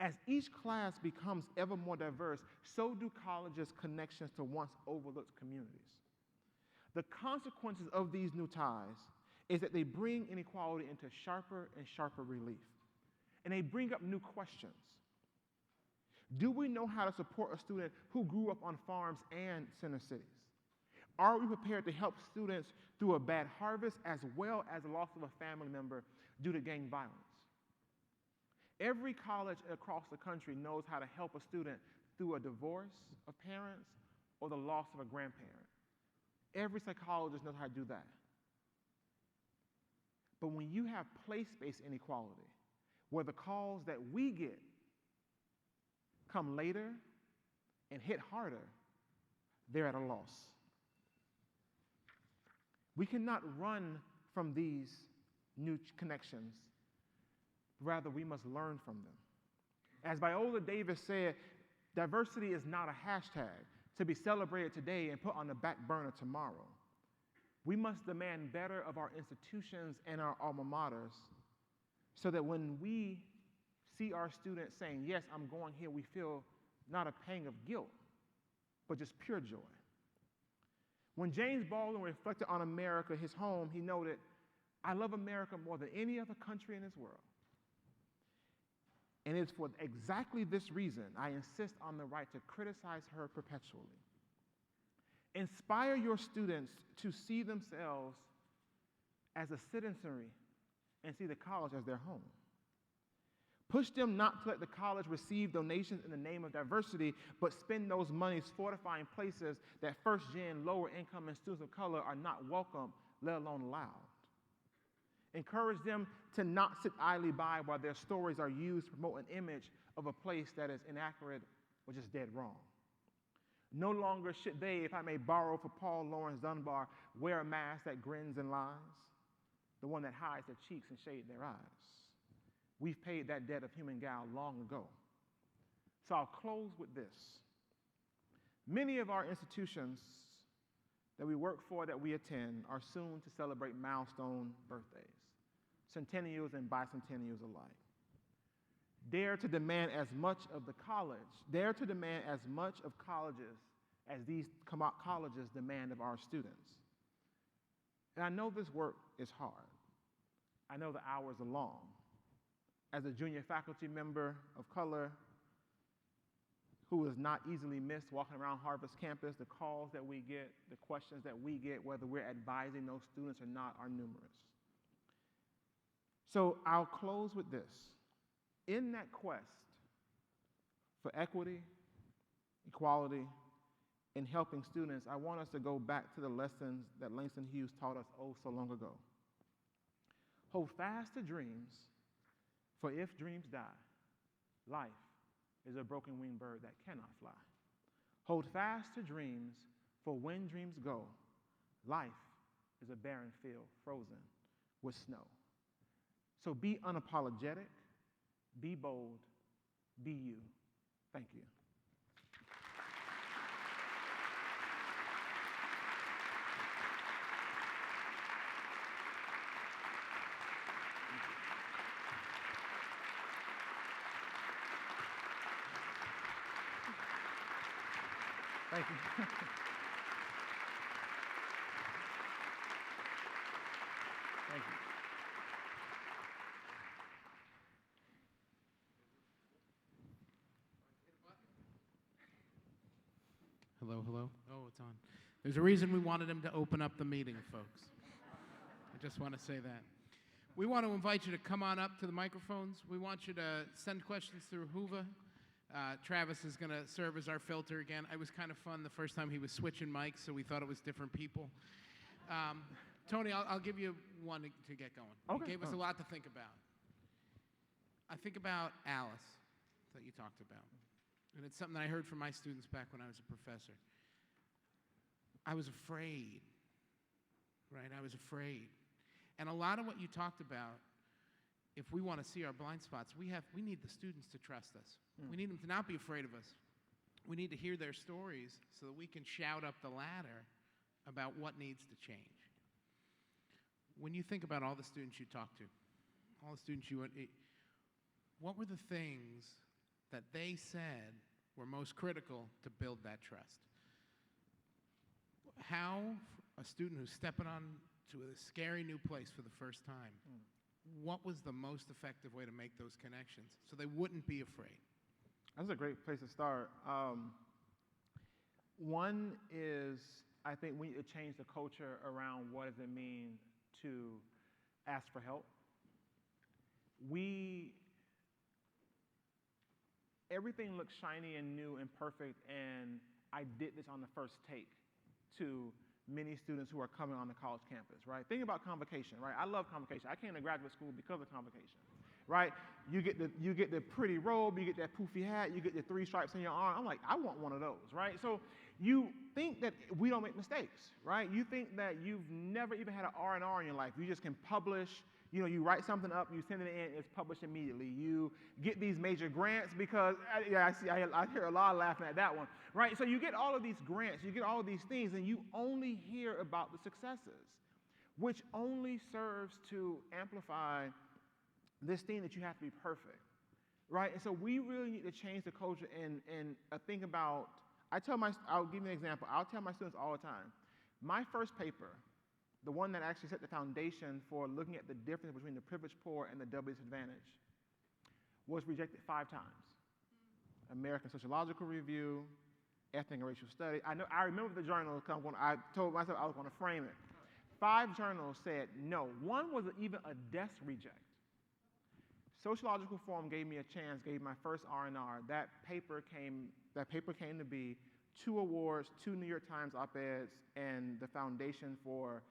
Speaker 2: As each class becomes ever more diverse, so do colleges' connections to once overlooked communities. The consequences of these new ties is that they bring inequality into sharper and sharper relief. And they bring up new questions. Do we know how to support a student who grew up on farms and center cities? Are we prepared to help students through a bad harvest as well as the loss of a family member due to gang violence? Every college across the country knows how to help a student through a divorce of parents or the loss of a grandparent. Every psychologist knows how to do that. But when you have place-based inequality, where the calls that we get come later and hit harder, they're at a loss. We cannot run from these new connections. Rather, we must learn from them. As Viola Davis said, diversity is not a hashtag to be celebrated today and put on the back burner tomorrow. We must demand better of our institutions and our alma maters so that when we see our students saying, yes, I'm going here, we feel not a pang of guilt, but just pure joy. When James Baldwin reflected on America, his home, he noted, I love America more than any other country in this world. And it's for exactly this reason I insist on the right to criticize her perpetually. Inspire your students to see themselves as a citizenry and see the college as their home. Push them not to let the college receive donations in the name of diversity, but spend those monies fortifying places that first-gen, lower-income, and students of color are not welcome, let alone allowed. Encourage them to not sit idly by while their stories are used to promote an image of a place that is inaccurate or just dead wrong. No longer should they, if I may borrow for Paul Laurence Dunbar, wear a mask that grins and lies, the one that hides their cheeks and shades their eyes. We've paid that debt of human guile long ago. So I'll close with this. Many of our institutions that we work for, that we attend, are soon to celebrate milestone birthdays, centennials and bicentennials alike. Dare to demand as much of the college, dare to demand as much of colleges as these colleges demand of our students. And I know this work is hard. I know the hours are long. As a junior faculty member of color who is not easily missed walking around Harvard's campus, the calls that we get, the questions that we get, whether we're advising those students or not, are numerous. So I'll close with this. In that quest for equity, equality, and helping students, I want us to go back to the lessons that Langston Hughes taught us oh so long ago. Hold fast to dreams, for if dreams die, life is a broken-winged bird that cannot fly. Hold fast to dreams, for when dreams go, life is a barren field frozen with snow. So be unapologetic, be bold, be you. Thank you. Thank you. Thank you.
Speaker 3: Hello, hello. Oh, it's on. There's a reason we wanted him to open up the meeting, folks. I just want to say that. We want to invite you to come on up to the microphones. We want you to send questions through Hoover. Travis is going to serve as our filter again. It was kind of fun the first time he was switching mics, so we thought it was different people. Tony, I'll give you one to get going.
Speaker 2: Okay.
Speaker 3: You gave us a lot to think about. I think about Alice that you talked about. And it's something that I heard from my students back when I was a professor. I was afraid, right? I was afraid. And a lot of what you talked about, if we want to see our blind spots, we need the students to trust us. We need them to not be afraid of us. We need to hear their stories so that we can shout up the ladder about what needs to change. When you think about all the students you talked to, all the students you went, what were the things that they said were most critical to build that trust? How a student who's stepping on to a scary new place for the first time, what was the most effective way to make those connections so they wouldn't be afraid?
Speaker 2: That's a great place to start. One is, I think we need to change the culture around what does it mean to ask for help. Everything looks shiny and new and perfect, and I did this on the first take to many students who are coming on the college campus, right? Think about convocation, right? I love convocation. I came to graduate school because of convocation, right? You get the pretty robe, you get that poofy hat, you get the 3 stripes on your arm. I'm like, I want one of those, right? So you think that we don't make mistakes, right? You think that you've never even had an R&R in your life. You just can publish. You know, you write something up, you send it in, it's published immediately. You get these major grants because, I hear a lot of laughing at that one, right? So you get all of these grants, you get all of these things, and you only hear about the successes, which only serves to amplify this thing that you have to be perfect, right? And so we really need to change the culture and think about, I'll give you an example. I'll tell my students all the time, my first paper, the one that actually set the foundation for looking at the difference between the privileged poor and the double disadvantaged, was rejected 5 times. American Sociological Review, Ethnic and Racial Study. I remember the journal. I told myself I was going to frame it. 5 journals said no. One was even a desk reject. Sociological Forum gave me a chance, gave my first R&R. That paper came to be 2 awards, 2 New York Times op-eds, and the foundation for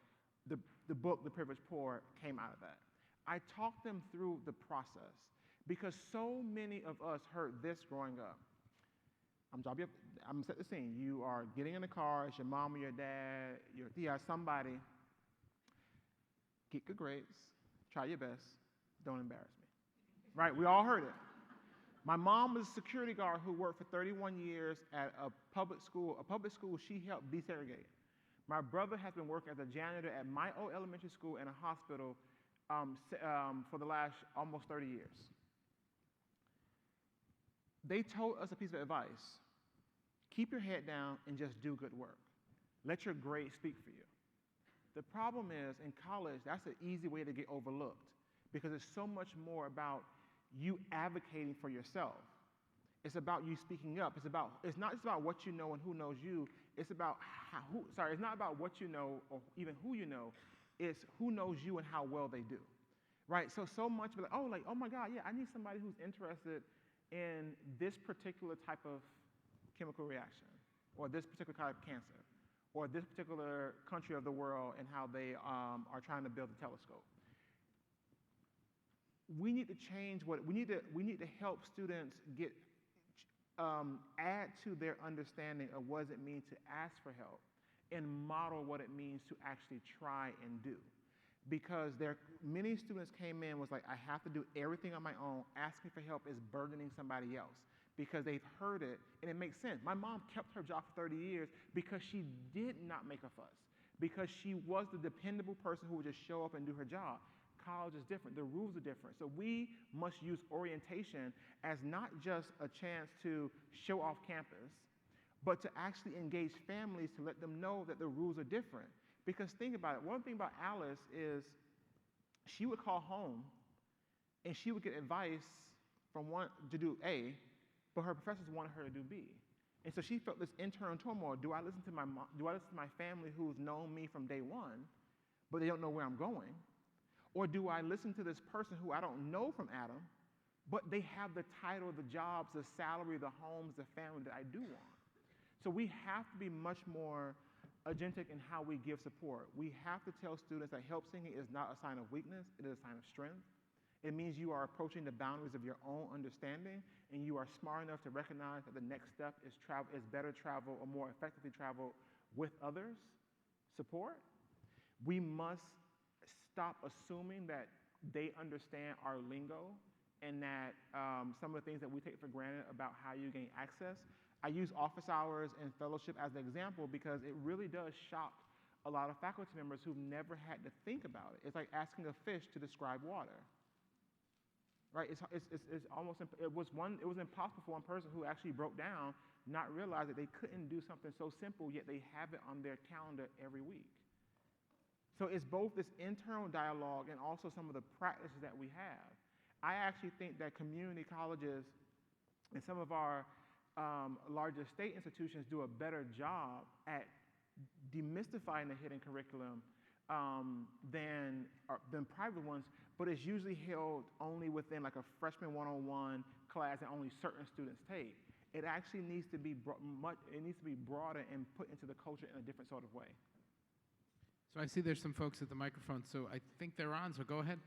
Speaker 2: the book, The Privileged Poor, came out of that. I talked them through the process because so many of us heard this growing up. I'm going to set the scene. You are getting in the car, it's your mom or your dad, your tia, somebody. Get good grades, try your best, don't embarrass me. Right? We all heard it. My mom was a security guard who worked for 31 years at a public school she helped desegregate. My brother has been working as a janitor at my old elementary school and a hospital for the last almost 30 years. They told us a piece of advice. Keep your head down and just do good work. Let your grades speak for you. The problem is, in college, that's an easy way to get overlooked because it's so much more about you advocating for yourself. It's about you speaking up. It's not just about what you know and who knows you. It's about it's not about what you know or even who you know. It's who knows you and how well they do, right? So much like, oh my God, yeah, I need somebody who's interested in this particular type of chemical reaction, or this particular type of cancer, or this particular country of the world and how they are trying to build a telescope. We need to change we need to help students get add to their understanding of what does it mean to ask for help and model what it means to actually try and do. Because many students came in was like, I have to do everything on my own. Asking for help is burdening somebody else because they've heard it and it makes sense. My mom kept her job for 30 years because she did not make a fuss, because she was the dependable person who would just show up and do her job. College is different. The rules are different. So we must use orientation as not just a chance to show off campus, but to actually engage families to let them know that the rules are different. Because think about it. One thing about Alice is she would call home and she would get advice from one to do A, but her professors wanted her to do B. And so she felt this internal turmoil. Do I listen to my mom? Do I listen to my family who's known me from day one, but they don't know where I'm going? Or do I listen to this person who I don't know from Adam, but they have the title, the jobs, the salary, the homes, the family that I do want? So we have to be much more agentic in how we give support. We have to tell students that help singing is not a sign of weakness, it is a sign of strength. It means you are approaching the boundaries of your own understanding, and you are smart enough to recognize that the next step is better travel or more effectively travel with others' support. We must stop assuming that they understand our lingo and that some of the things that we take for granted about how you gain access. I use office hours and fellowship as an example because it really does shock a lot of faculty members who've never had to think about it. It's like asking a fish to describe water, right? It was impossible for one person who actually broke down, not realize that they couldn't do something so simple, yet they have it on their calendar every week. So it's both this internal dialogue and also some of the practices that we have. I actually think that community colleges and some of our larger state institutions do a better job at demystifying the hidden curriculum than private ones, but it's usually held only within like a freshman one-on-one class that only certain students take. It actually needs to be broader and put into the culture in a different sort of way.
Speaker 3: So I see there's some folks at the microphone, so I think they're on, so go ahead.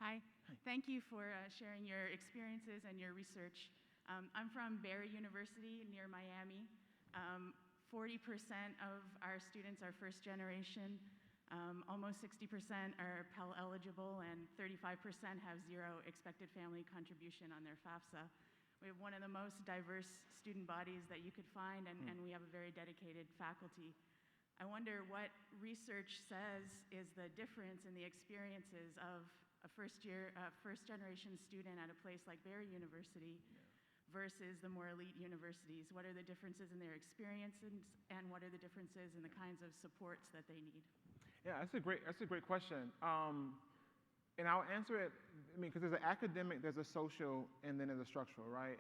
Speaker 4: Hi. Thank you for sharing your experiences and your research. I'm from Barry University near Miami. 40% of our students are first generation. Almost 60% are Pell eligible, and 35% have zero expected family contribution on their FAFSA. We have one of the most diverse student bodies that you could find, and we have a very dedicated faculty. I wonder what research says is the difference in the experiences of a first generation student at a place like Barry University versus the more elite universities. What are the differences in their experiences, and what are the differences in the kinds of supports that they need?
Speaker 2: Yeah, that's a great question. And I'll answer it, because there's an academic, there's a social, and then there's a structural, right?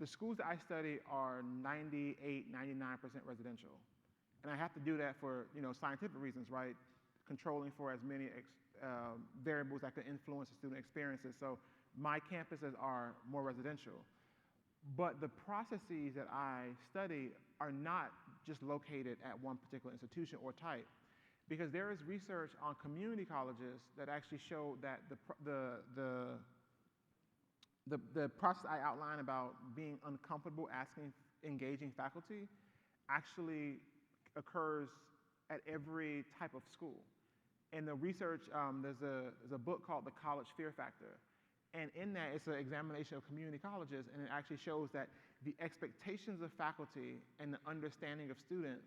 Speaker 2: The schools that I study are 98, 99% residential. And I have to do that for, scientific reasons, right? Controlling for as many variables that can influence the student experiences. So my campuses are more residential. But the processes that I study are not just located at one particular institution or type, because there is research on community colleges that actually show that the process I outline about being uncomfortable engaging faculty actually occurs at every type of school. In the research, there's a book called The College Fear Factor. And in that, it's an examination of community colleges, and it actually shows that the expectations of faculty and the understanding of students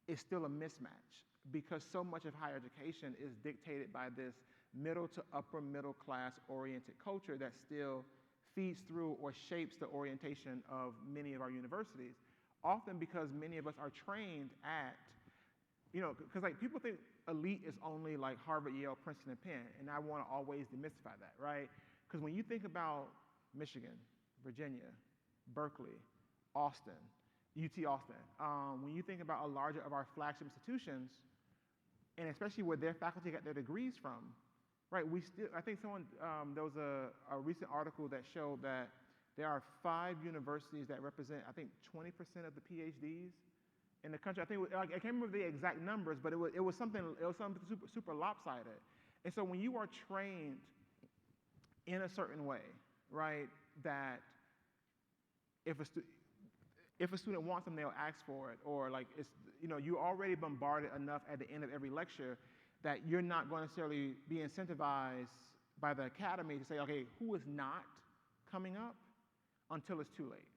Speaker 2: is still a mismatch, because so much of higher education is dictated by this middle to upper middle class oriented culture that still feeds through or shapes the orientation of many of our universities. Often because many of us are trained at, because like people think elite is only like Harvard, Yale, Princeton, and Penn, and I want to always demystify that, right? Because when you think about Michigan, Virginia, Berkeley, Austin, UT Austin, when you think about a larger of our flagship institutions, and especially where their faculty got their degrees from, right? I think there was a recent article that showed that there are 5 universities that represent, I think, 20% of the PhDs in the country. I can't remember the exact numbers, but it was something super lopsided. And so when you are trained in a certain way, right, that if a student wants them, they'll ask for it, or like you're already bombarded enough at the end of every lecture that you're not going to necessarily be incentivized by the academy to say, okay, who is not coming up until it's too late,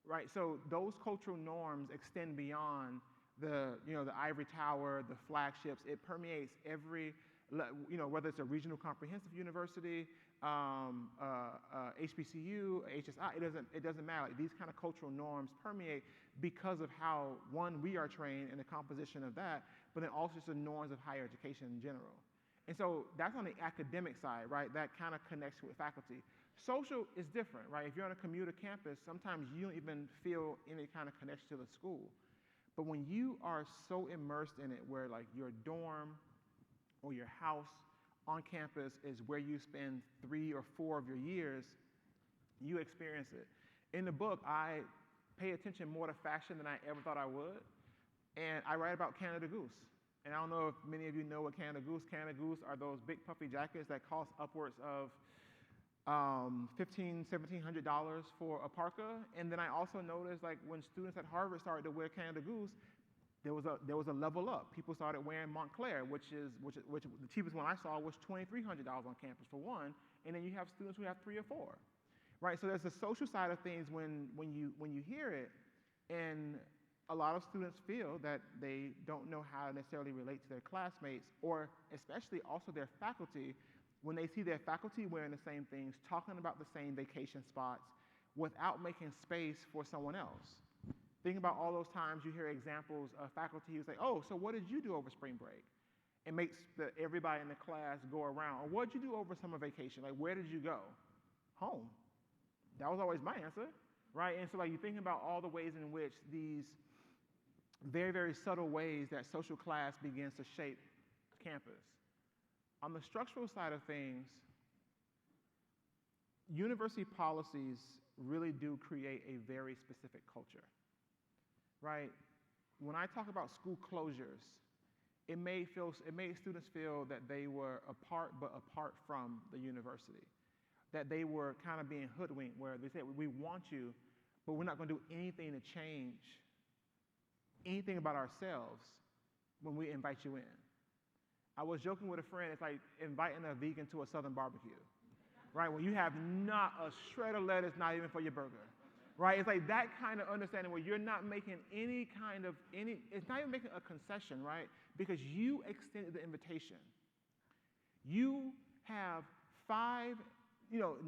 Speaker 2: right? So those cultural norms extend beyond the ivory tower, the flagships. It permeates every, whether it's a regional comprehensive university, HBCU, HSI, it doesn't matter. Like, these kind of cultural norms permeate because of how, one, we are trained in the composition of that, but then also just the norms of higher education in general. And so that's on the academic side, right? That kind of connects with faculty. Social is different, right? If you're on a commuter campus, sometimes you don't even feel any kind of connection to the school. But when you are so immersed in it, where like your dorm or your house on campus is where you spend 3 or 4 of your years, you experience it. In the book, I pay attention more to fashion than I ever thought I would, and I write about Canada Goose. And I don't know if many of you know what Canada Goose are those big puffy jackets that cost upwards of $1,500, $1,700 for a parka. And then I also noticed, like, when students at Harvard started to wear Canada Goose, there was a level up. People started wearing Montclair, which the cheapest one I saw was $2,300 on campus for one, and then you have students who have 3 or 4, right? So there's the social side of things when you hear it, and a lot of students feel that they don't know how to necessarily relate to their classmates, or especially also their faculty, when they see their faculty wearing the same things, talking about the same vacation spots, without making space for someone else. Think about all those times you hear examples of faculty who say, oh, so what did you do over spring break? It makes everybody in the class go around. Or what did you do over summer vacation? Like, where did you go? Home. That was always my answer, right? And so like you think about all the ways in which these very, very subtle ways that social class begins to shape campus. On the structural side of things, university policies really do create a very specific culture, right? When I talk about school closures, it made students feel that they were apart but apart from the university, that they were kind of being hoodwinked, where they said, we want you, but we're not going to do anything to change anything about ourselves when we invite you in. I was joking with a friend, it's like inviting a vegan to a Southern barbecue, right? When you have not a shred of lettuce, not even for your burger, right? It's like that kind of understanding where you're not making it's not even making a concession, right? Because you extended the invitation. You have 5,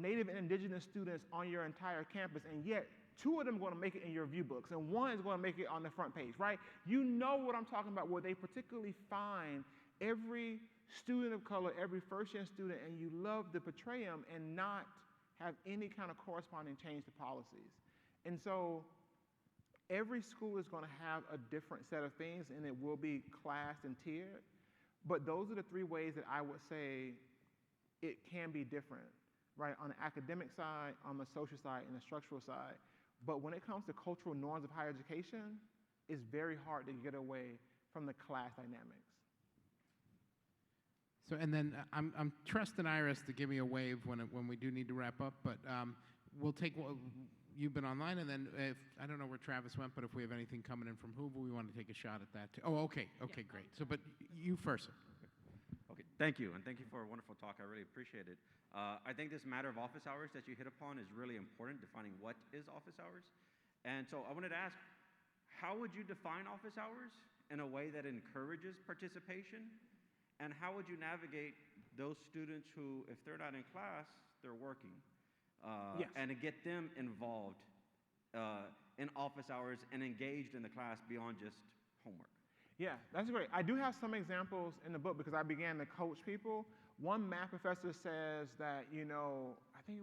Speaker 2: Native and indigenous students on your entire campus, and yet 2 of them are going to make it in your view books, and 1 is going to make it on the front page, right? You know what I'm talking about, where they particularly find every student of color, every first-year student, and you love to portray them and not have any kind of corresponding change to policies. And so every school is going to have a different set of things, and it will be classed and tiered. But those are the 3 ways that I would say it can be different, right? On the academic side, on the social side, and the structural side. But when it comes to cultural norms of higher education, it's very hard to get away from the class dynamics.
Speaker 3: So, and then I'm trusting Iris to give me a wave when we do need to wrap up, but we'll take, you've been online, and then if, I don't know where Travis went, but if we have anything coming in from Hoover, we want to take a shot at that too. Oh, okay, great. So, but you first.
Speaker 5: Okay, thank you, and thank you for a wonderful talk. I really appreciate it. I think this matter of office hours that you hit upon is really important, defining what is office hours. And so I wanted to ask, how would you define office hours in a way that encourages participation? And how would you navigate those students who, if they're not in class, they're working?
Speaker 2: Yes.
Speaker 5: And to get them involved in office hours and engaged in the class beyond just homework.
Speaker 2: Yeah, that's great. I do have some examples in the book because I began to coach people. One math professor says that, I think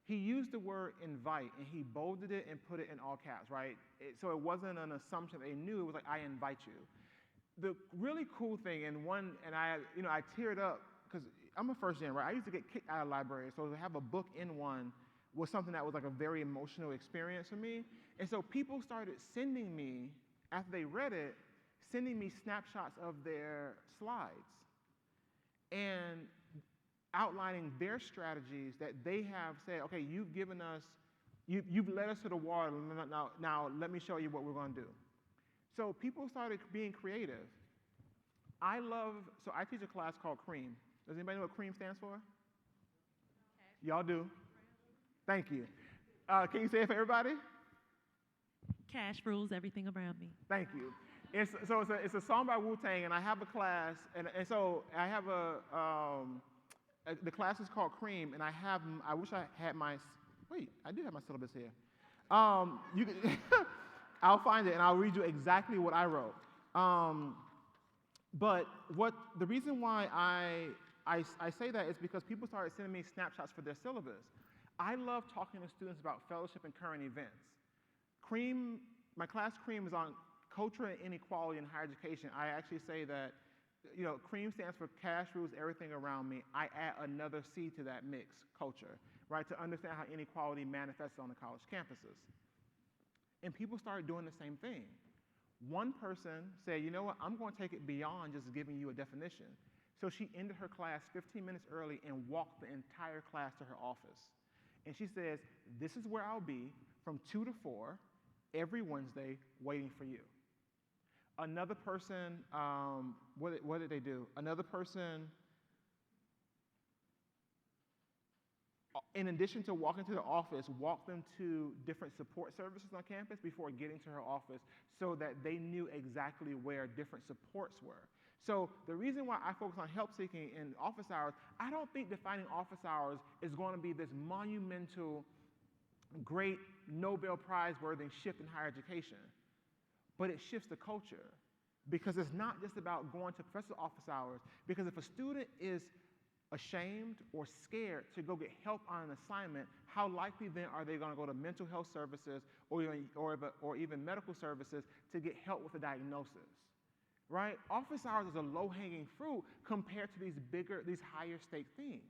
Speaker 2: he used the word invite, and he bolded it and put it in all caps, right? So it wasn't an assumption they knew. It was like, I invite you. The really cool thing, and I teared up because I'm a first gen, right? I used to get kicked out of libraries, so to have a book in one was something that was like a very emotional experience for me. And so people started sending me, after they read it, sending me snapshots of their slides and outlining their strategies that they have said, okay, you've given us, you've led us to the water, now let me show you what we're going to do. So people started being creative. I teach a class called CREAM. Does anybody know what CREAM stands for? Okay. Y'all do? Thank you. Can you say it for everybody?
Speaker 6: Cash rules everything around me.
Speaker 2: Thank you. It's a song by Wu-Tang, and I have a class, and so I have the class is called CREAM, and I wish I had I do have my syllabus here. You can I'll find it and I'll read you exactly what I wrote. But the reason why I say that is because people started sending me snapshots for their syllabus. I love talking to students about fellowship and current events. CREAM, my class CREAM is on culture and inequality in higher education. I actually say that, CREAM stands for cash rules everything around me. I add another C to that mix, culture, right, to understand how inequality manifests on the college campuses. And people started doing the same thing. One person said, you know what, I'm going to take it beyond just giving you a definition. So she ended her class 15 minutes early and walked the entire class to her office. And she says, this is where I'll be from 2 to 4 every Wednesday waiting for you. Another person, what did they do? Another person, in addition to walking to the office, walked them to different support services on campus before getting to her office so that they knew exactly where different supports were. So the reason why I focus on help seeking in office hours, I don't think defining office hours is going to be this monumental great Nobel Prize-worthy shift in higher education, but it shifts the culture because it's not just about going to professor office hours, because if a student is ashamed or scared to go get help on an assignment, how likely then are they going to go to mental health services or even medical services to get help with a diagnosis, right? Office hours is a low-hanging fruit compared to these higher stake things.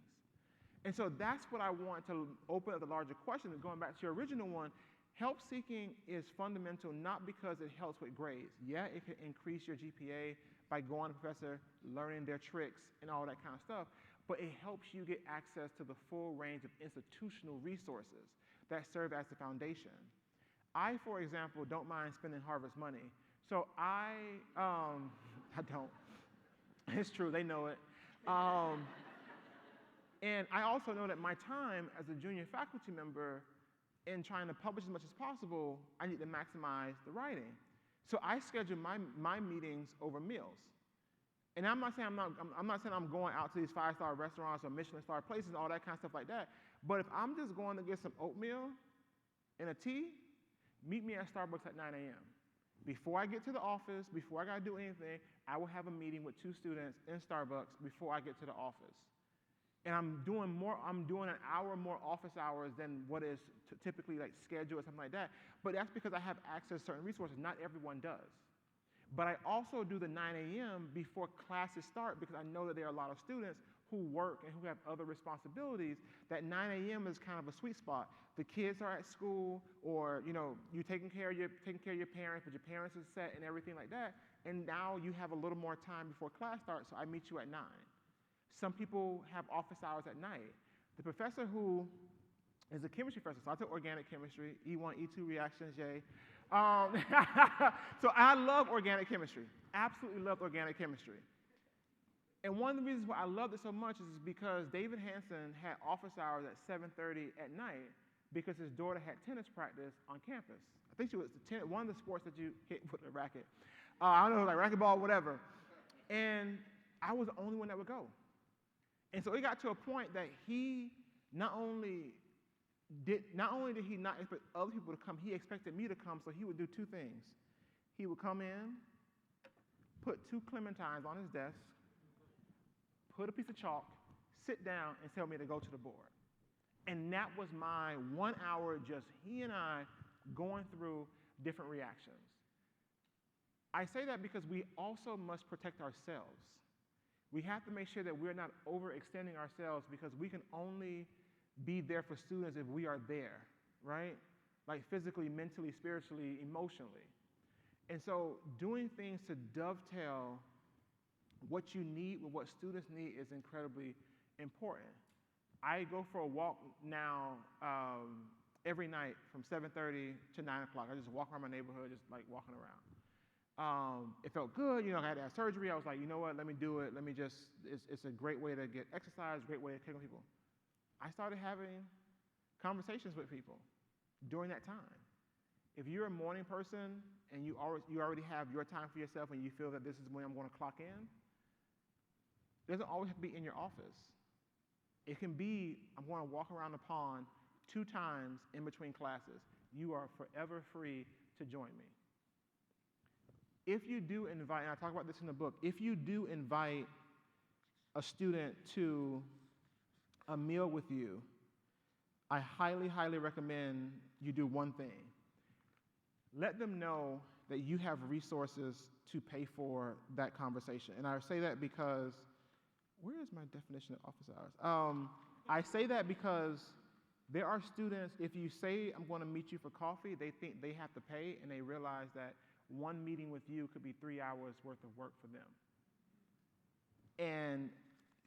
Speaker 2: And so that's what I want to open up the larger question. Going back to your original one, help seeking is fundamental not because it helps with grades. Yeah, it can increase your GPA by going to a professor, learning their tricks, and all that kind of stuff, but it helps you get access to the full range of institutional resources that serve as the foundation. I, for example, don't mind spending Harvard's money. So I don't. It's true, they know it. And I also know that my time as a junior faculty member in trying to publish as much as possible, I need to maximize the writing. So I schedule my meetings over meals. And I'm not saying I'm going out to these 5-star restaurants or Michelin-star places, all that kind of stuff like that. But if I'm just going to get some oatmeal and a tea, meet me at Starbucks at 9 a.m. Before I get to the office, before I got to do anything, I will have a meeting with 2 students in Starbucks before I get to the office. And I'm doing an hour more office hours than what is typically like scheduled or something like that. But that's because I have access to certain resources. Not everyone does. But I also do the 9 a.m. before classes start because I know that there are a lot of students who work and who have other responsibilities. That 9 a.m. is kind of a sweet spot. The kids are at school, or you're taking care of your parents, but your parents are set and everything like that. And now you have a little more time before class starts, so I meet you at 9. Some people have office hours at night. The professor who is a chemistry professor, so I took organic chemistry, E1, E2 reactions, yay. So I love organic chemistry, absolutely love organic chemistry. And one of the reasons why I loved it so much is because David Hansen had office hours at 7:30 at night because his daughter had tennis practice on campus. I think she was one of the sports that you hit with a racket. I don't know, like racquetball, whatever. And I was the only one that would go. And so it got to a point that he not only did he not expect other people to come, he expected me to come, so he would do 2 things. He would come in, put 2 clementines on his desk, put a piece of chalk, sit down, and tell me to go to the board. And that was my 1 hour, just he and I going through different reactions. I say that because we also must protect ourselves. We have to make sure that we're not overextending ourselves because we can only be there for students if we are there, right? Like physically, mentally, spiritually, emotionally. And so doing things to dovetail what you need with what students need is incredibly important. I go for a walk now every night from 7:30 to 9 o'clock. I just walk around my neighborhood, just like walking around. It felt good, I had to have surgery. I was like, you know what, let me do it. It's a great way to get exercise, great way to connect with people. I started having conversations with people during that time. If you're a morning person and you already have your time for yourself and you feel that this is when I'm going to clock in, it doesn't always have to be in your office. It can be, I'm going to walk around the pond 2 times in between classes. You are forever free to join me. If you do invite, and I talk about this in the book, if you do invite a student to a meal with you, I highly, highly recommend you do one thing. Let them know that you have resources to pay for that conversation. And I say that because, where is my definition of office hours? I say that because there are students, if you say, I'm going to meet you for coffee, they think they have to pay, and they realize that one meeting with you could be 3 hours worth of work for them. And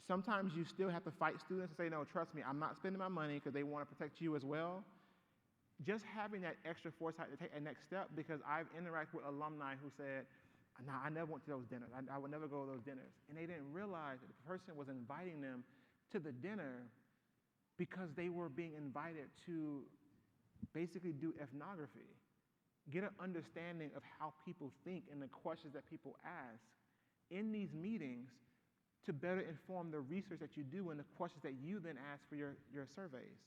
Speaker 2: sometimes you still have to fight students and say, no, trust me, I'm not spending my money because they want to protect you as well. Just having that extra foresight to take a next step, because I've interacted with alumni who said, no, I never went to those dinners. I would never go to those dinners. And they didn't realize that the person was inviting them to the dinner because they were being invited to basically do ethnography, get an understanding of how people think and the questions that people ask in these meetings to better inform the research that you do and the questions that you then ask for your surveys.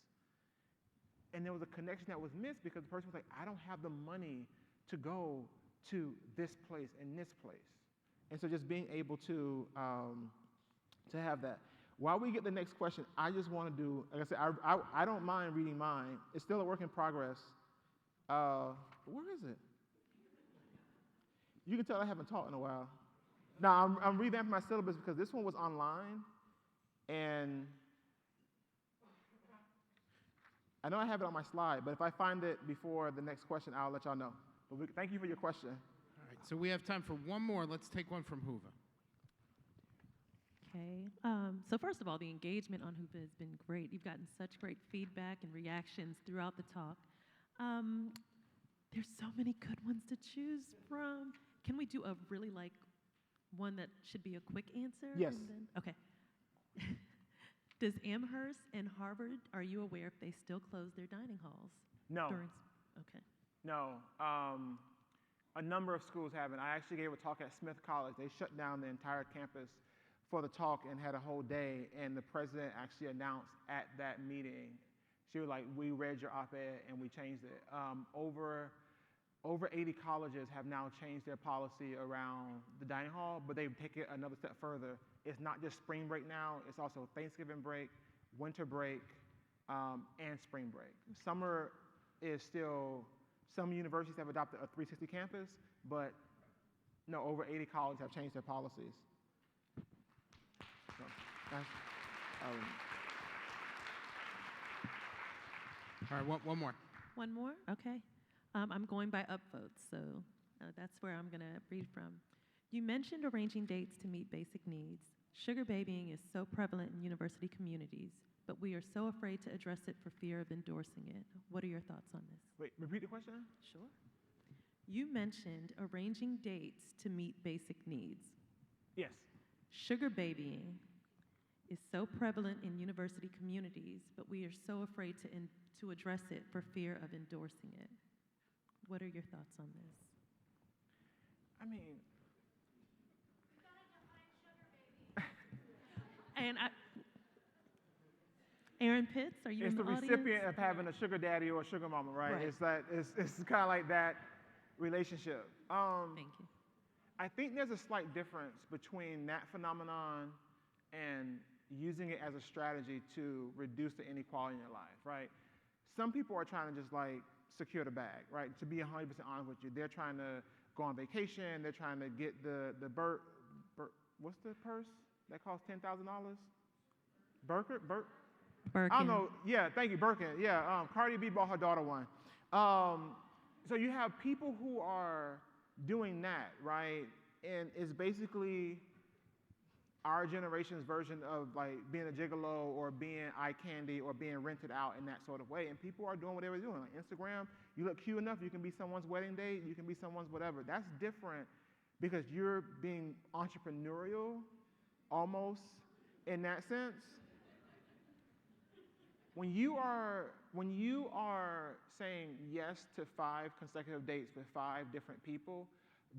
Speaker 2: And there was a connection that was missed because the person was like, I don't have the money to go to this place and this place. And so just being able to have that. While we get the next question, I just want to do, like I said, I don't mind reading mine. It's still a work in progress. Where is it? You can tell I haven't taught in a while. Now, I'm revamping my syllabus because this one was online, and I know I have it on my slide, but if I find it before the next question, I'll let y'all know. But thank you for your question.
Speaker 3: All right, so we have time for one more. Let's take one from Huva.
Speaker 6: Okay. So first of all, the engagement on Hoopah has been great. You've gotten such great feedback and reactions throughout the talk. There's so many good ones to choose from. Can we do a really one that should be a quick answer?
Speaker 2: Yes.
Speaker 6: Okay. Does Amherst and Harvard, are you aware if they still close their dining halls?
Speaker 2: No.
Speaker 6: Okay.
Speaker 2: No. A number of schools haven't. I actually gave a talk at Smith College. They shut down the entire campus for the talk and had a whole day, and the president actually announced at that meeting, she was like, we read your op-ed and we changed it. Over 80 colleges have now changed their policy around the dining hall, but they've taken it another step further. It's not just spring break now, it's also Thanksgiving break, winter break, and spring break. Summer is still, some universities have adopted a 360 campus, but no, over 80 colleges have changed their policies. So,
Speaker 3: All right, one more.
Speaker 6: One more? Okay. I'm going by upvotes, so that's where I'm going to read from. You mentioned arranging dates to meet basic needs. Sugar babying is so prevalent in university communities, but we are so afraid to address it for fear of endorsing it. What are your thoughts on this?
Speaker 2: wait, repeat the question?
Speaker 6: Sure. You mentioned arranging dates to meet basic needs.
Speaker 2: Yes.
Speaker 6: Sugar babying is so prevalent in university communities, but we are so afraid to address it for fear of endorsing it. What are your thoughts on this?
Speaker 2: I mean,
Speaker 6: And Aaron Pitts, are you
Speaker 2: it's
Speaker 6: in
Speaker 2: the
Speaker 6: the audience?
Speaker 2: recipient of having a sugar daddy or a sugar mama, right?
Speaker 6: Right.
Speaker 2: It's kind of like that relationship.
Speaker 6: Thank you.
Speaker 2: I think there's a slight difference between that phenomenon and using it as a strategy to reduce the inequality in your life, right? Some people are trying to just secure the bag, right? To be 100% honest with you, they're trying to go on vacation, they're trying to get the what's the purse that costs $10,000? Birkin? I don't know. Yeah, thank you, Birkin. Yeah, Cardi B bought her daughter one. So you have people who are doing that, right? And it's basically our generation's version of being a gigolo or being eye candy or being rented out in that sort of way. And people are doing what they were doing. Like Instagram, you look cute enough, you can be someone's wedding date, you can be someone's whatever. That's different because you're being entrepreneurial almost in that sense. When you are saying yes to 5 consecutive dates with 5 different people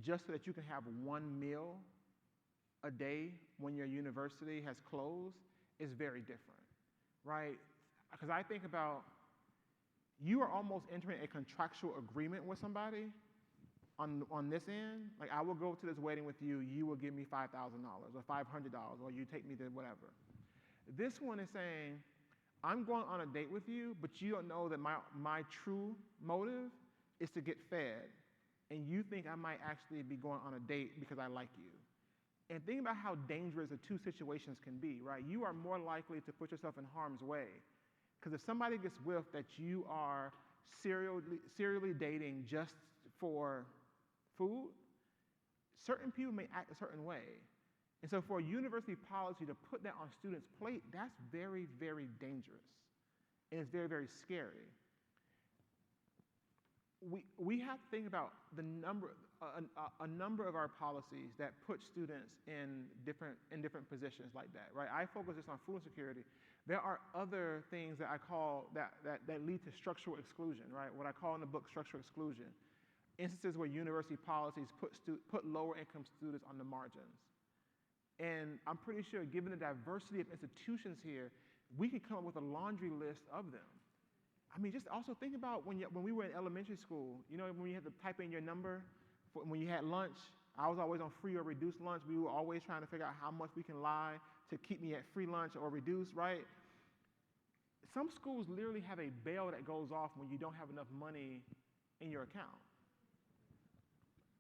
Speaker 2: just so that you can have one meal a day when your university has closed is very different, right? Because I think about you are almost entering a contractual agreement with somebody on this end. Like, I will go to this wedding with you, you will give me $5,000 or $500, or you take me to whatever. This one is saying, I'm going on a date with you, but you don't know that my true motive is to get fed, and you think I might actually be going on a date because I like you. And think about how dangerous the two situations can be, right? You are more likely to put yourself in harm's way, because if somebody gets whiff that you are serially dating just for food, certain people may act a certain way. And so for a university policy to put that on students' plate, that's very, very dangerous. And it's very, very scary. We have to think about a number of our policies that put students in different positions like that, right? I focus just on food insecurity. There are other things that I call that lead to structural exclusion, right? What I call in the book structural exclusion. Instances where university policies put lower income students on the margins. And I'm pretty sure, given the diversity of institutions here, we could come up with a laundry list of them. I mean, just also think about when we were in elementary school, you know, when you had to type in your number, when you had lunch, I was always on free or reduced lunch. We were always trying to figure out how much we can lie to keep me at free lunch or reduced, right? Some schools literally have a bell that goes off when you don't have enough money in your account.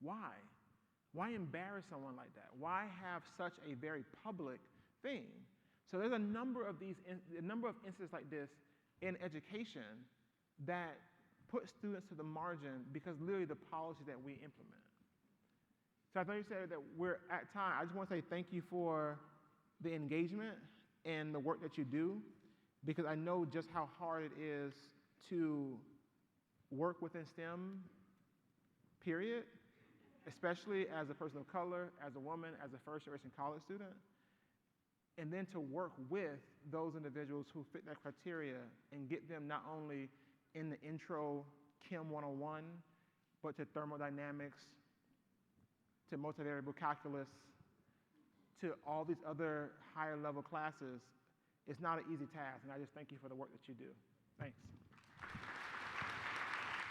Speaker 2: Why? Why embarrass someone like that? Why have such a very public thing? So there's a number of instances like this in education that put students to the margin because literally the policy that we implement. So I know you said that we're at time. I just want to say thank you for the engagement and the work that you do, because I know just how hard it is to work within STEM, period, especially as a person of color, as a woman, as a first-generation college student, and then to work with those individuals who fit that criteria and get them not only in the intro Chem 101, but to thermodynamics, to multivariable calculus, to all these other higher level classes. It's not an easy task, and I just thank you for the work that you do. Thanks.